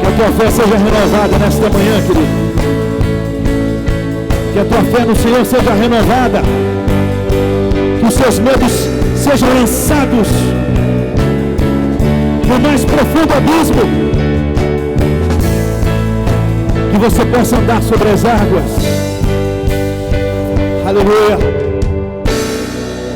Que a tua fé seja renovada nesta manhã, querido. Que a tua fé no Senhor seja renovada. Que os seus medos sejam lançados no mais profundo abismo. Que você possa andar sobre as águas. Aleluia.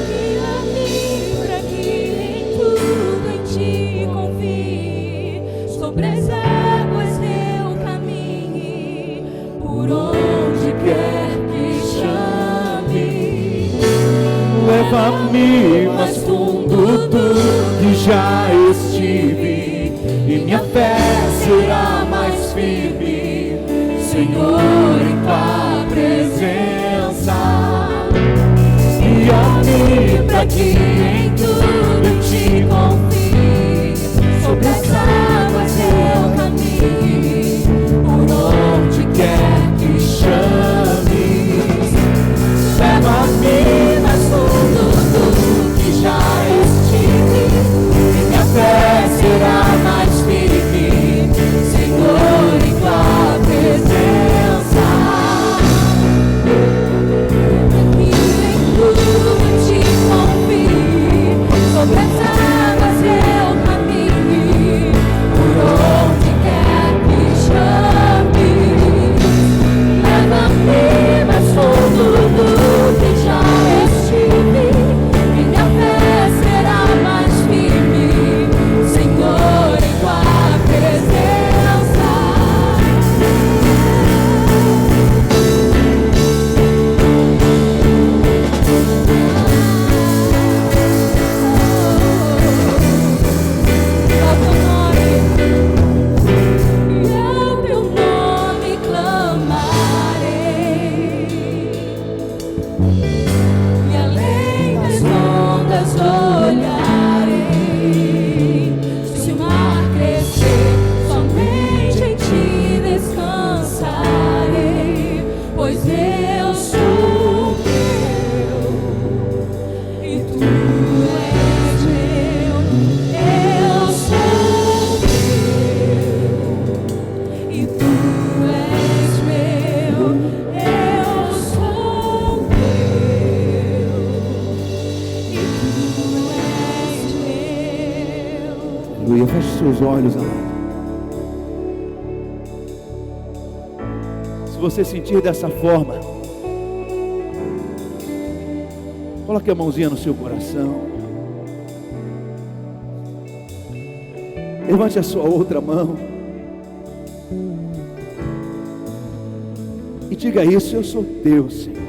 Guia-me pra que em tudo em ti confie, sobre as águas eu caminhe, por onde quer que chame. Leva-me mais fundo do que já estive, e minha fé será mais firme, Senhor, em tua presença. Guia-me para que em tudo em ti confie, sobre as águas eu caminhe, por onde quer que chame. Leva-me mais fundo do que já estive, e minha fé será mais firme, Senhor, em tua presença. E em tudo em ti confie, sobre as águas Feche seus olhos, amado. Se você sentir dessa forma, coloque a mãozinha no seu coração. Levante a sua outra mão. E diga isso: eu sou teu, Senhor.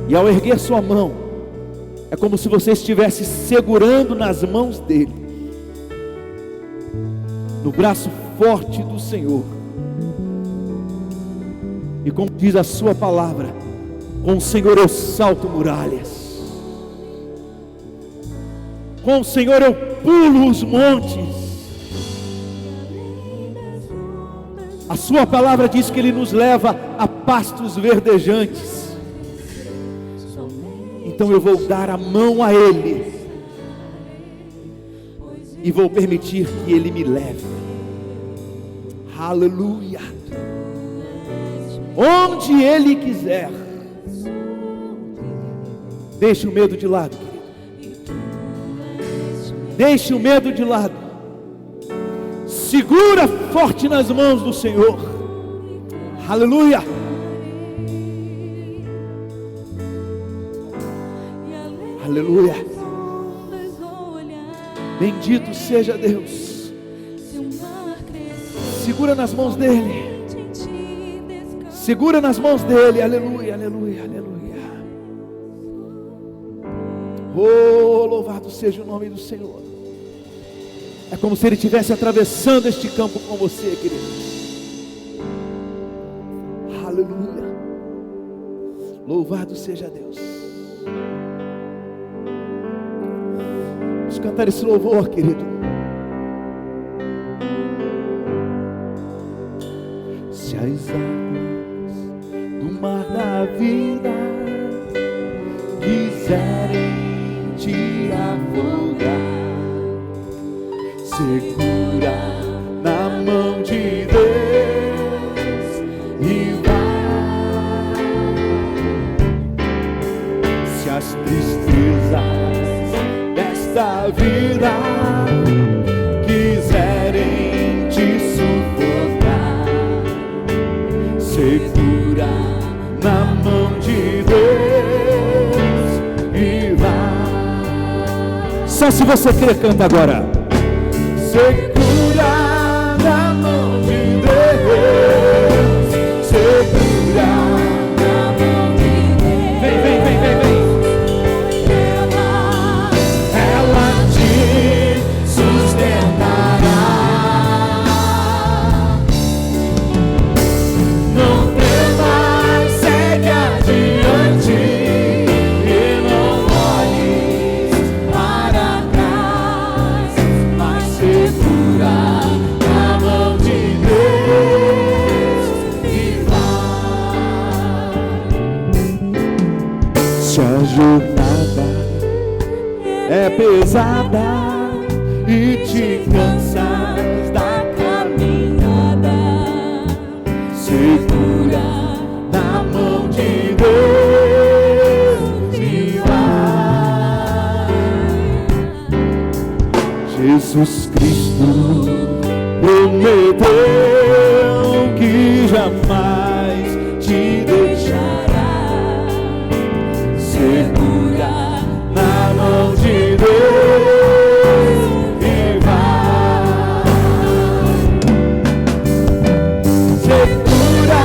E ao erguer sua mão, é como se você estivesse segurando nas mãos dele, no braço forte do Senhor. E como diz a sua palavra, com o Senhor eu salto muralhas, com o Senhor eu pulo os montes. A sua palavra diz que Ele nos leva a pastos verdejantes. Então eu vou dar a mão a Ele e vou permitir que Ele me leve. Aleluia. Onde Ele quiser. Deixe o medo de lado, querido. Deixe o medo de lado. Segura forte nas mãos do Senhor. Aleluia. Aleluia. Bendito seja Deus. Segura nas mãos dele. Segura nas mãos dele. Aleluia, aleluia, aleluia. Oh, louvado seja o nome do Senhor. É como se Ele estivesse atravessando este campo com você, querido. Aleluia. Louvado seja Deus. Vamos cantar esse louvor, querido. Se as águas do mar da vida quiserem te afogar, segura na mão de Deus e vai. Se as tristezas desta vida quiserem te sufocar, segura na mão de Deus e vai. Só se você crer, canta agora. Segura na mão de Deus, segura na mão de Deus. Vem, vem, vem, vem, vem. Ela te sustentará. Não temas, segue adiante e não olhes para trás, mas segura na mão de Deus e vai. Se a jornada é pesada e te cansas da caminhada, segura na mão de Deus e vai. Jesus Cristo prometeu que jamais te deixará. Segura na mão de Deus e vai. Segura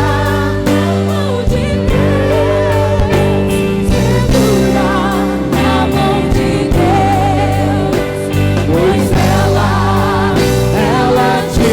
na mão de Deus, segura na mão de Deus, pois ela te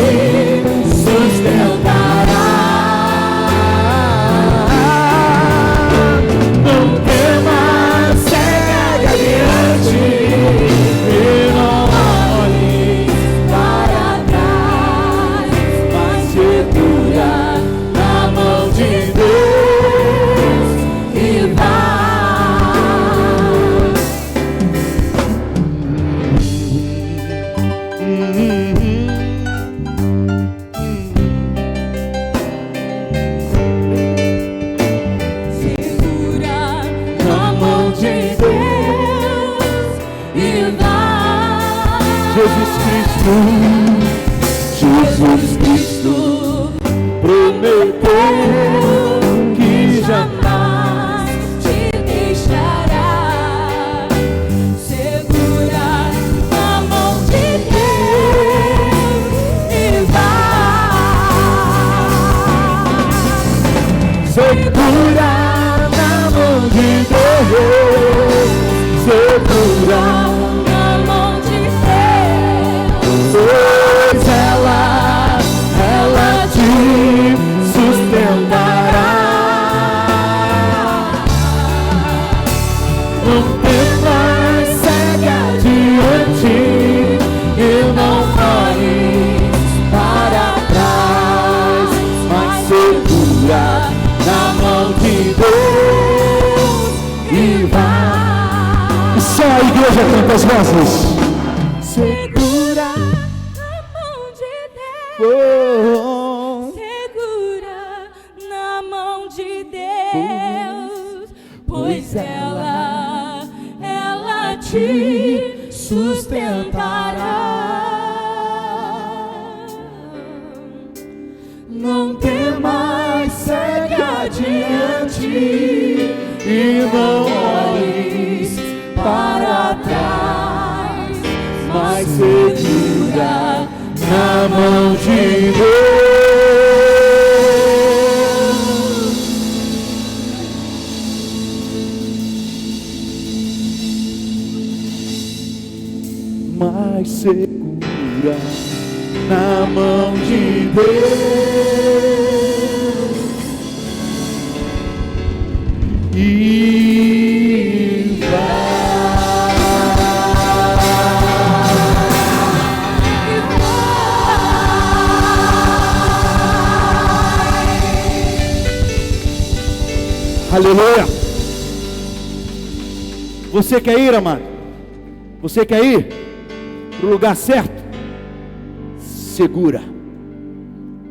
Jesus Cristo prometeu que jamais te deixará. Segura na mão de Deus e vai. segura na mão de Deus, segura Na mão de Deus, pois ela te sustentará. Não temas, segue adiante e não olhes para trás, mas segura na mão de Deus e vai. Só a igreja canta as vozes. Segura na mão de Deus. oh, Segura na mão de Deus, pois ela te sustentará. não temas, segue adiante e não olhes para trás, mas segura na mão de Deus. Mas segura na mão de Deus e aleluia! Você quer ir, amado? Você quer ir para o lugar certo? Segura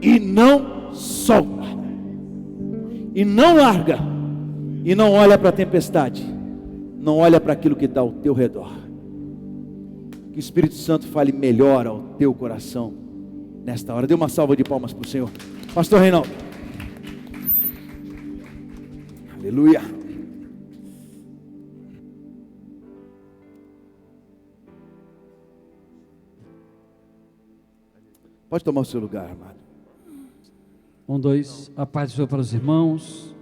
e não solta, e não larga, e não olha para a tempestade, não olha para aquilo que está ao teu redor. Que o Espírito Santo fale melhor ao teu coração nesta hora. Dê uma salva de palmas para o Senhor. Pastor Reinaldo. Aleluia. Pode tomar o seu lugar, amado. 1, 2, a paz do Senhor para os irmãos.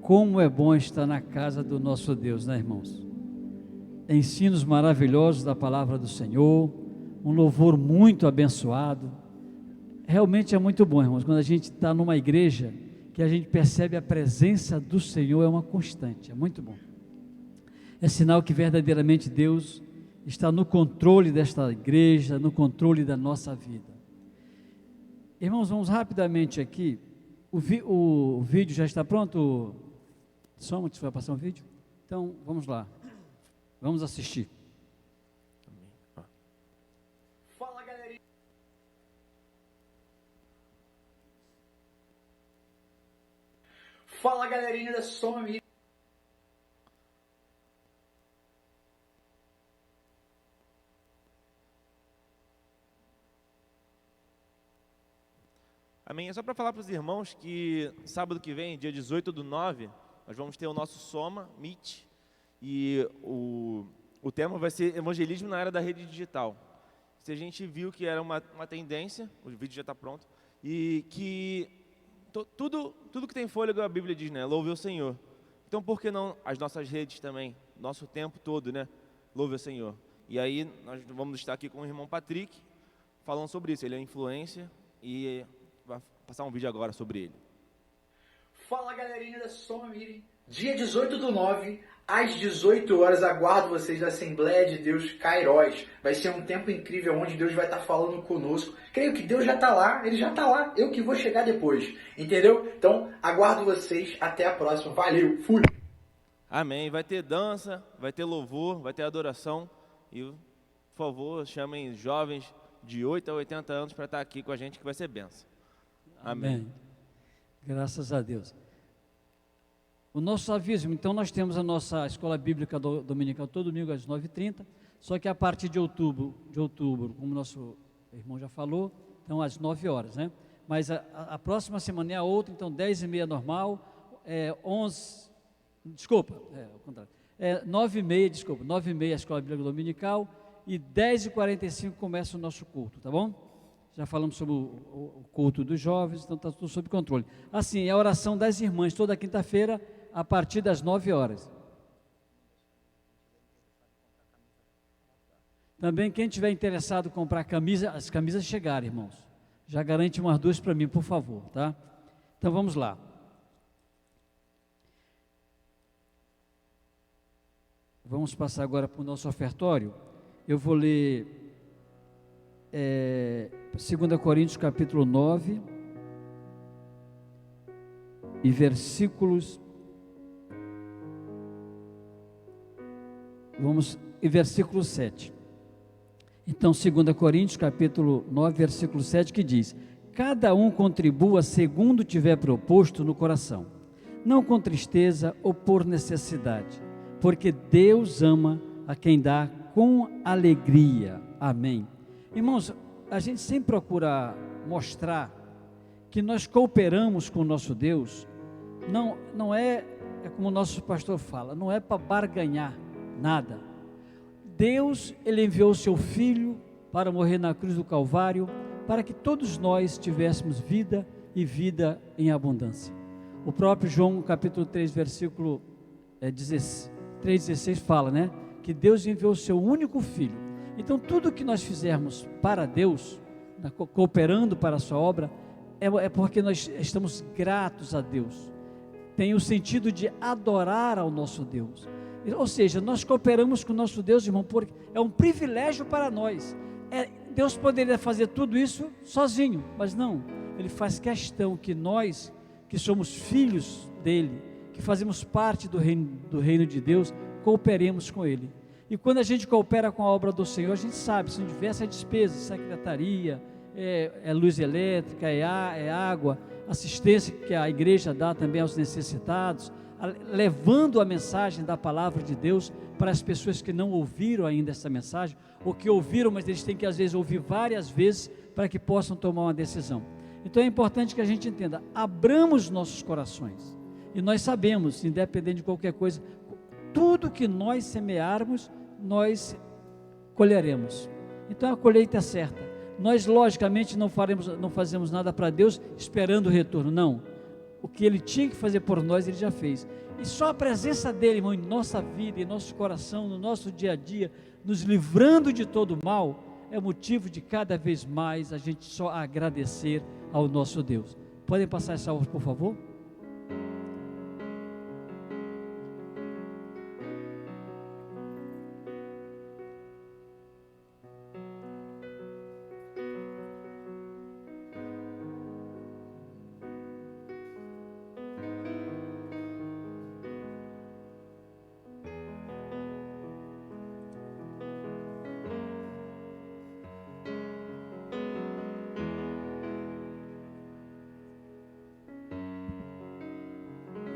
Como é bom estar na casa do nosso Deus, né, irmãos? Ensinos maravilhosos da palavra do Senhor, um louvor muito abençoado. Realmente é muito bom, irmãos, quando a gente está numa igreja que a gente percebe a presença do Senhor, é uma constante, é muito bom. É sinal que verdadeiramente Deus está no controle desta igreja, no controle da nossa vida. Irmãos, vamos rapidamente aqui. O vídeo já está pronto? Soma, que você vai passar um vídeo? Então, vamos lá. Vamos assistir. Fala, galerinha. Fala, galerinha da Soma Mídia. Amém. É só para falar para os irmãos que sábado que vem, dia 18/9, nós vamos ter o nosso Soma Meet e o tema vai ser evangelismo na área da rede digital. Se a gente viu que era uma tendência, o vídeo já está pronto, e que tudo que tem fôlego a Bíblia diz, né? Louve o Senhor. Então por que não as nossas redes também, nosso tempo todo, né? Louve o Senhor. E aí nós vamos estar aqui com o irmão Patrick falando sobre isso. Ele é influência e vai passar um vídeo agora sobre ele. Fala, galerinha da Soma Mídia. Dia 18/9, às 18 horas, aguardo vocês da Assembleia de Deus Cairós. Vai ser um tempo incrível onde Deus vai estar falando conosco. Creio que Deus já está lá, Ele já está lá. Eu que vou chegar depois, entendeu? Então, aguardo vocês. Até a próxima. Valeu, fui! Amém. Vai ter dança, vai ter louvor, vai ter adoração. E, por favor, chamem jovens de 8 a 80 anos para estar aqui com a gente, que vai ser bênção. Amém. Graças a Deus. O nosso aviso, então nós temos a nossa escola bíblica dominical todo domingo às 9h30, só que a partir de outubro, como nosso o irmão já falou, então às 9 horas, né? Mas a próxima semana é a outra, então 10h30 normal, 9h30 a escola bíblica dominical e 10h45 começa o nosso culto, tá bom? Já falamos sobre o culto dos jovens, então está tudo sob controle. Assim, é a oração das irmãs, toda quinta-feira, a partir das 9 horas. Também, quem tiver interessado em comprar camisa, as camisas chegaram, irmãos. Já garante umas 2 para mim, por favor, tá? Então, vamos lá. Vamos passar agora para o nosso ofertório. Eu vou ler 2 Coríntios capítulo 9 e versículos, e versículo 7. Então, 2 Coríntios capítulo 9, versículo 7, que diz: cada um contribua segundo tiver proposto no coração, não com tristeza ou por necessidade, porque Deus ama a quem dá com alegria. Amém. Irmãos, a gente sempre procura mostrar que nós cooperamos com o nosso Deus, não é como o nosso pastor fala, não é para barganhar nada. Deus, Ele enviou o seu Filho para morrer na cruz do Calvário, para que todos nós tivéssemos vida e vida em abundância. O próprio João capítulo 3, versículo 3,16 fala, né, que Deus enviou o seu único Filho. Então, tudo que nós fizermos para Deus, cooperando para a sua obra, é porque nós estamos gratos a Deus. Tem o sentido de adorar ao nosso Deus. Ou seja, nós cooperamos com o nosso Deus, irmão, porque é um privilégio para nós. Deus poderia fazer tudo isso sozinho, mas não. Ele faz questão que nós, que somos filhos dele, que fazemos parte do reino de Deus, cooperemos com ele. E quando a gente coopera com a obra do Senhor, a gente sabe, são diversas despesas, secretaria, luz elétrica, é água, assistência que a igreja dá também aos necessitados, levando a mensagem da palavra de Deus para as pessoas que não ouviram ainda essa mensagem, ou que ouviram, mas eles têm que às vezes ouvir várias vezes para que possam tomar uma decisão. Então é importante que a gente entenda, abramos nossos corações, e nós sabemos, independente de qualquer coisa, tudo que nós semearmos, nós colheremos. Então a colheita é certa. Nós logicamente não fazemos nada para Deus esperando o retorno, não. O que Ele tinha que fazer por nós, Ele já fez. E só a presença dEle, irmão, em nossa vida, em nosso coração, no nosso dia a dia, nos livrando de todo mal, é motivo de cada vez mais a gente só agradecer ao nosso Deus. Podem passar essa obra, por favor?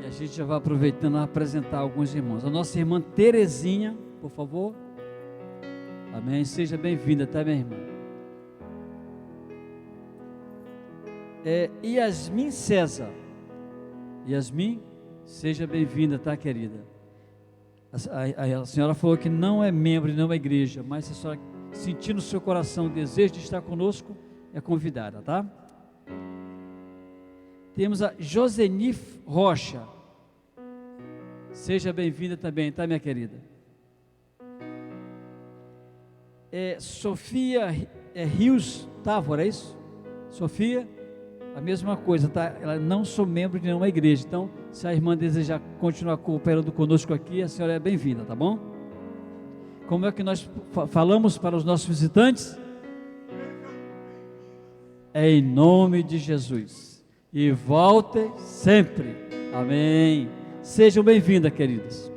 E a gente já vai aproveitando a apresentar alguns irmãos. A nossa irmã Terezinha, por favor. Amém. Seja bem-vinda, tá, minha irmã? Yasmin César. Yasmin, seja bem-vinda, tá, querida? A senhora falou que não é membro de nenhuma igreja, mas se a senhora sentir no seu coração o desejo de estar conosco, é convidada, tá? Temos a Josenif Rocha. Seja bem-vinda também, tá, minha querida? Sofia Rios Távora, é isso? Sofia, a mesma coisa, tá? Ela não sou membro de nenhuma igreja, então, se a irmã desejar continuar cooperando conosco aqui, a senhora é bem-vinda, tá bom? Como é que nós falamos para os nossos visitantes? É em nome de Jesus. E voltem sempre. Amém. Sejam bem-vindas, queridas.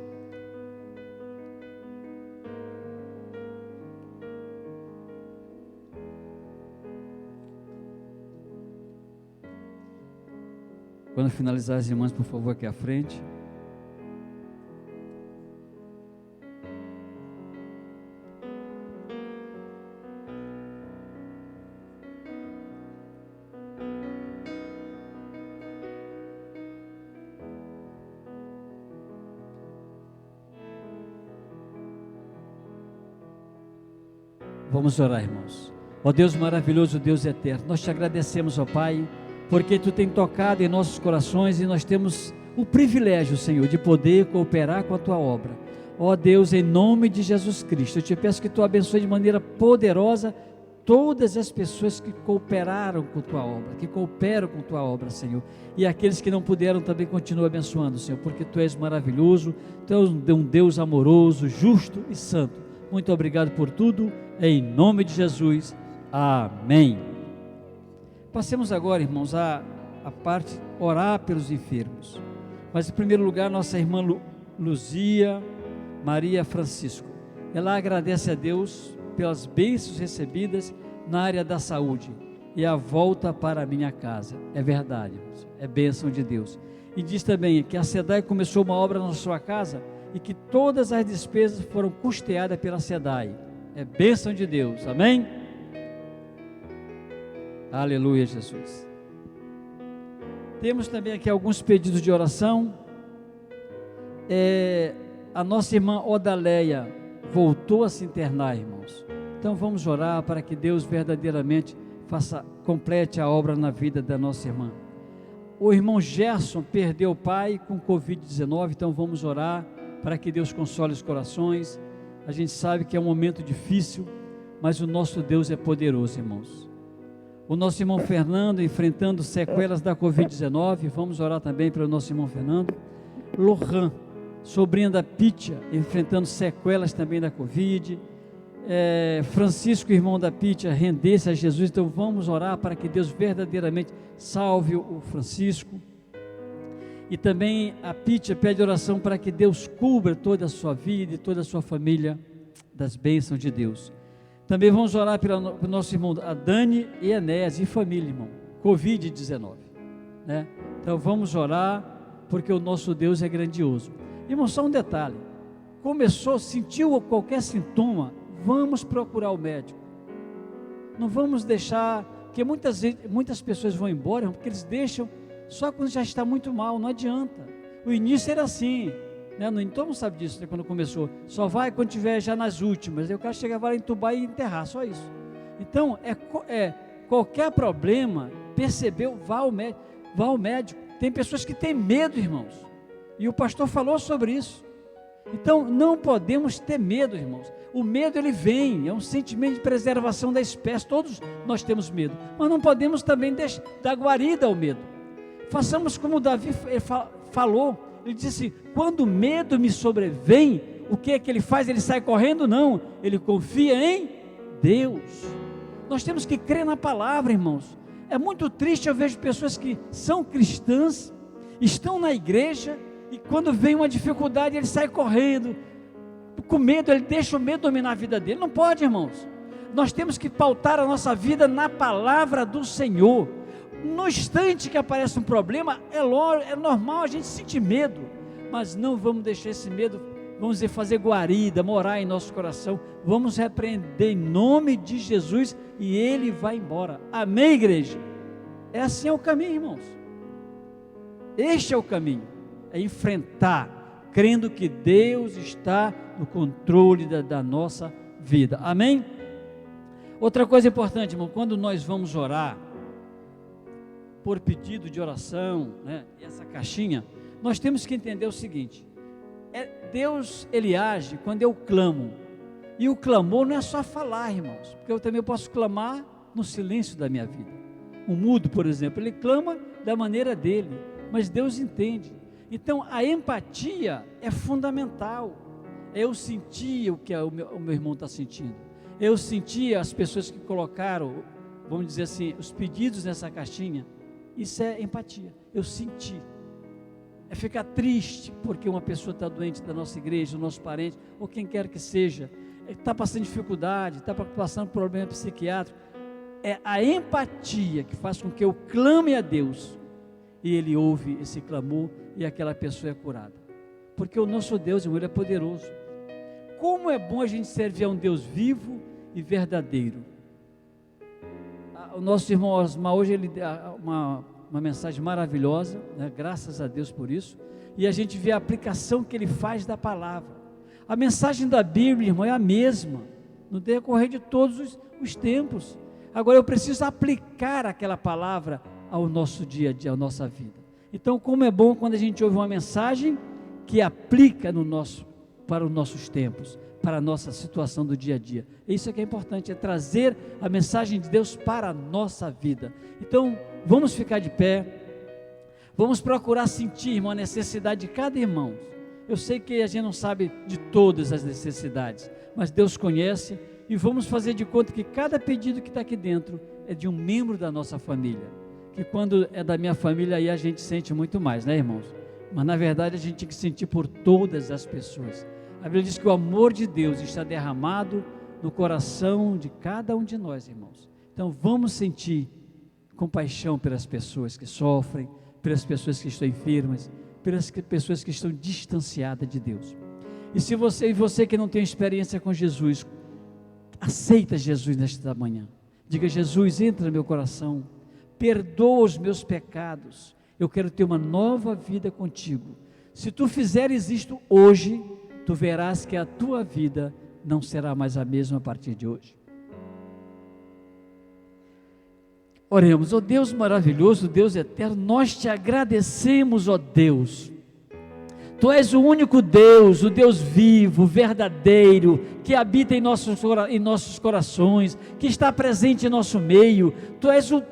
Quando finalizar, as irmãs, por favor, aqui à frente. Vamos orar, irmãos. Ó Deus maravilhoso, Deus eterno, nós te agradecemos, ó Pai, porque Tu tem tocado em nossos corações e nós temos o privilégio, Senhor, de poder cooperar com a Tua obra. Ó Deus, em nome de Jesus Cristo, eu te peço que Tu abençoe de maneira poderosa todas as pessoas que cooperaram com Tua obra, que cooperam com Tua obra, Senhor, e aqueles que não puderam também continua abençoando, Senhor, porque Tu és maravilhoso, Tu és um Deus amoroso, justo e santo. Muito obrigado por tudo, em nome de Jesus, amém. Passemos agora, irmãos, a parte orar pelos enfermos, mas em primeiro lugar nossa irmã Luzia Maria Francisco, ela agradece a Deus pelas bênçãos recebidas na área da saúde e a volta para a minha casa. É verdade, é bênção de Deus. E diz também que a SEDAI começou uma obra na sua casa e que todas as despesas foram custeadas pela SEDAI. É bênção de Deus, amém? Aleluia, Jesus. Temos também aqui alguns pedidos de oração. A nossa irmã Odaleia voltou a se internar, irmãos. Então vamos orar para que Deus verdadeiramente complete a obra na vida da nossa irmã. O irmão Gerson perdeu o pai com Covid-19, então vamos orar para que Deus console os corações. A gente sabe que é um momento difícil, mas o nosso Deus é poderoso, irmãos. O nosso irmão Fernando enfrentando sequelas da Covid-19, vamos orar também para o nosso irmão Fernando. Lohan, sobrinha da Pítia, enfrentando sequelas também da Covid. Francisco, irmão da Pítia, render-se a Jesus, então vamos orar para que Deus verdadeiramente salve o Francisco. E também a Pítia pede oração para que Deus cubra toda a sua vida e toda a sua família das bênçãos de Deus. Também vamos orar pelo nosso irmão a Dani e Enéas e família, irmão, Covid-19, né? Então vamos orar, porque o nosso Deus é grandioso. Irmão, só um detalhe: sentiu qualquer sintoma, vamos procurar o médico. Não vamos deixar, porque muitas pessoas vão embora, porque eles deixam só quando já está muito mal, não adianta. O início era assim, né? Todo mundo sabe disso, né? Quando começou, só vai quando estiver já nas últimas. Aí o cara chegava lá, entubar e enterrar, só isso. Então, qualquer problema, percebeu, vá ao médico. Tem pessoas que têm medo, irmãos, e o pastor falou sobre isso. Então não podemos ter medo, irmãos. O medo, ele vem, é um sentimento de preservação da espécie. Todos nós temos medo, mas não podemos também dar guarida ao medo. Façamos como Davi falou. Ele disse: quando o medo me sobrevém, o que é que ele faz? Ele sai correndo? Não, ele confia em Deus. Nós temos que crer na palavra, irmãos. É muito triste, eu vejo pessoas que são cristãs, estão na igreja, e quando vem uma dificuldade, ele sai correndo, com medo, ele deixa o medo dominar a vida dele. Não pode, irmãos. Nós temos que pautar a nossa vida na palavra do Senhor. No instante que aparece um problema, é normal a gente sentir medo, mas não vamos deixar esse medo, vamos fazer guarida, morar em nosso coração. Vamos repreender em nome de Jesus e ele vai embora. Amém, igreja? Assim é o caminho, irmãos. Este é o caminho, é enfrentar, crendo que Deus está no controle da nossa vida. Amém? Outra coisa importante, irmão, quando nós vamos orar por pedido de oração, né, e essa caixinha, nós temos que entender o seguinte: Deus, ele age quando eu clamo, e o clamor não é só falar, irmãos, porque eu também posso clamar no silêncio da minha vida. O mudo, por exemplo, ele clama da maneira dele, mas Deus entende. Então a empatia é fundamental. Eu sentia o que o meu irmão está sentindo, eu sentia as pessoas que colocaram, vamos dizer assim, os pedidos nessa caixinha. Isso é empatia, eu senti. É ficar triste porque uma pessoa está doente da nossa igreja, o nosso parente, ou quem quer que seja, está passando dificuldade, está passando problema psiquiátrico. É a empatia que faz com que eu clame a Deus, e Ele ouve esse clamor, e aquela pessoa é curada. Porque o nosso Deus, irmão, Ele é poderoso. Como é bom a gente servir a um Deus vivo e verdadeiro. O nosso irmão Osmar hoje, ele deu uma mensagem maravilhosa, né? Graças a Deus por isso, e a gente vê a aplicação que ele faz da palavra. A mensagem da Bíblia, irmão, é a mesma, no decorrer de todos os tempos. Agora eu preciso aplicar aquela palavra ao nosso dia a dia, à nossa vida. Então, como é bom quando a gente ouve uma mensagem que aplica para os nossos tempos, para a nossa situação do dia a dia. Isso é que é importante, é trazer a mensagem de Deus para a nossa vida. Então, vamos ficar de pé, vamos procurar sentir, irmão, a necessidade de cada irmão. Eu sei que a gente não sabe de todas as necessidades, mas Deus conhece, e vamos fazer de conta que cada pedido que está aqui dentro é de um membro da nossa família, que quando é da minha família, aí a gente sente muito mais, né, irmãos? Mas na verdade a gente tem que sentir por todas as pessoas. A Bíblia diz que o amor de Deus está derramado no coração de cada um de nós, irmãos. Então vamos sentir compaixão pelas pessoas que sofrem, pelas pessoas que estão enfermas, pelas pessoas que estão distanciadas de Deus. E se você que não tem experiência com Jesus, aceita Jesus nesta manhã. Diga: Jesus, entra no meu coração, perdoa os meus pecados, eu quero ter uma nova vida contigo. Se tu fizeres isto hoje, tu verás que a tua vida não será mais a mesma a partir de hoje. Oremos. Ó Deus maravilhoso, Deus eterno, nós te agradecemos, ó Deus. Tu és o único Deus, o Deus vivo, verdadeiro, que habita em nossos corações, que está presente em nosso meio. Tu és o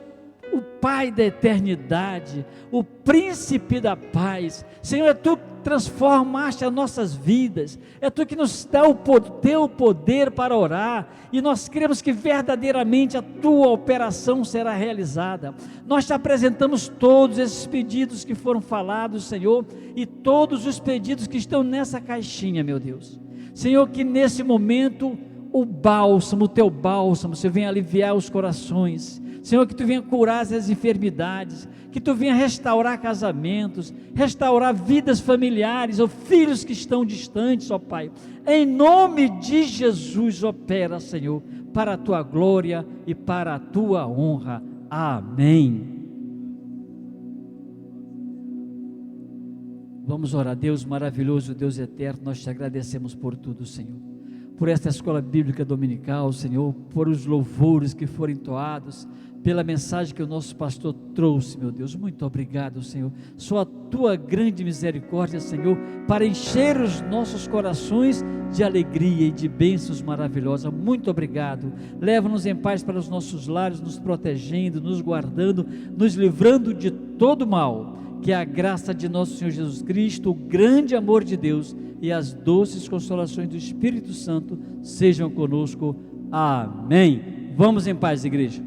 Pai da eternidade, o Príncipe da paz. Senhor, é Tu que transformaste as nossas vidas, é Tu que nos dá o Teu poder para orar, e nós cremos que verdadeiramente a Tua operação será realizada. Nós te apresentamos todos esses pedidos que foram falados, Senhor, e todos os pedidos que estão nessa caixinha, meu Deus. Senhor, que nesse momento o bálsamo, o Teu bálsamo, Senhor, venha aliviar os corações. Senhor, que Tu venha curar as enfermidades, que Tu venha restaurar casamentos, restaurar vidas familiares, ou filhos que estão distantes, ó Pai. Em nome de Jesus, opera, Senhor, para a Tua glória e para a Tua honra. Amém. Vamos orar. Deus maravilhoso, Deus eterno, nós te agradecemos por tudo, Senhor. Por esta escola bíblica dominical, Senhor, por os louvores que foram entoados, pela mensagem que o nosso pastor trouxe, meu Deus, muito obrigado, Senhor. Só a Tua grande misericórdia, Senhor, para encher os nossos corações de alegria e de bênçãos maravilhosas. Muito obrigado. Leva-nos em paz para os nossos lares, nos protegendo, nos guardando, nos livrando de todo mal. Que a graça de nosso Senhor Jesus Cristo, o grande amor de Deus e as doces consolações do Espírito Santo sejam conosco. Amém. Vamos em paz, igreja.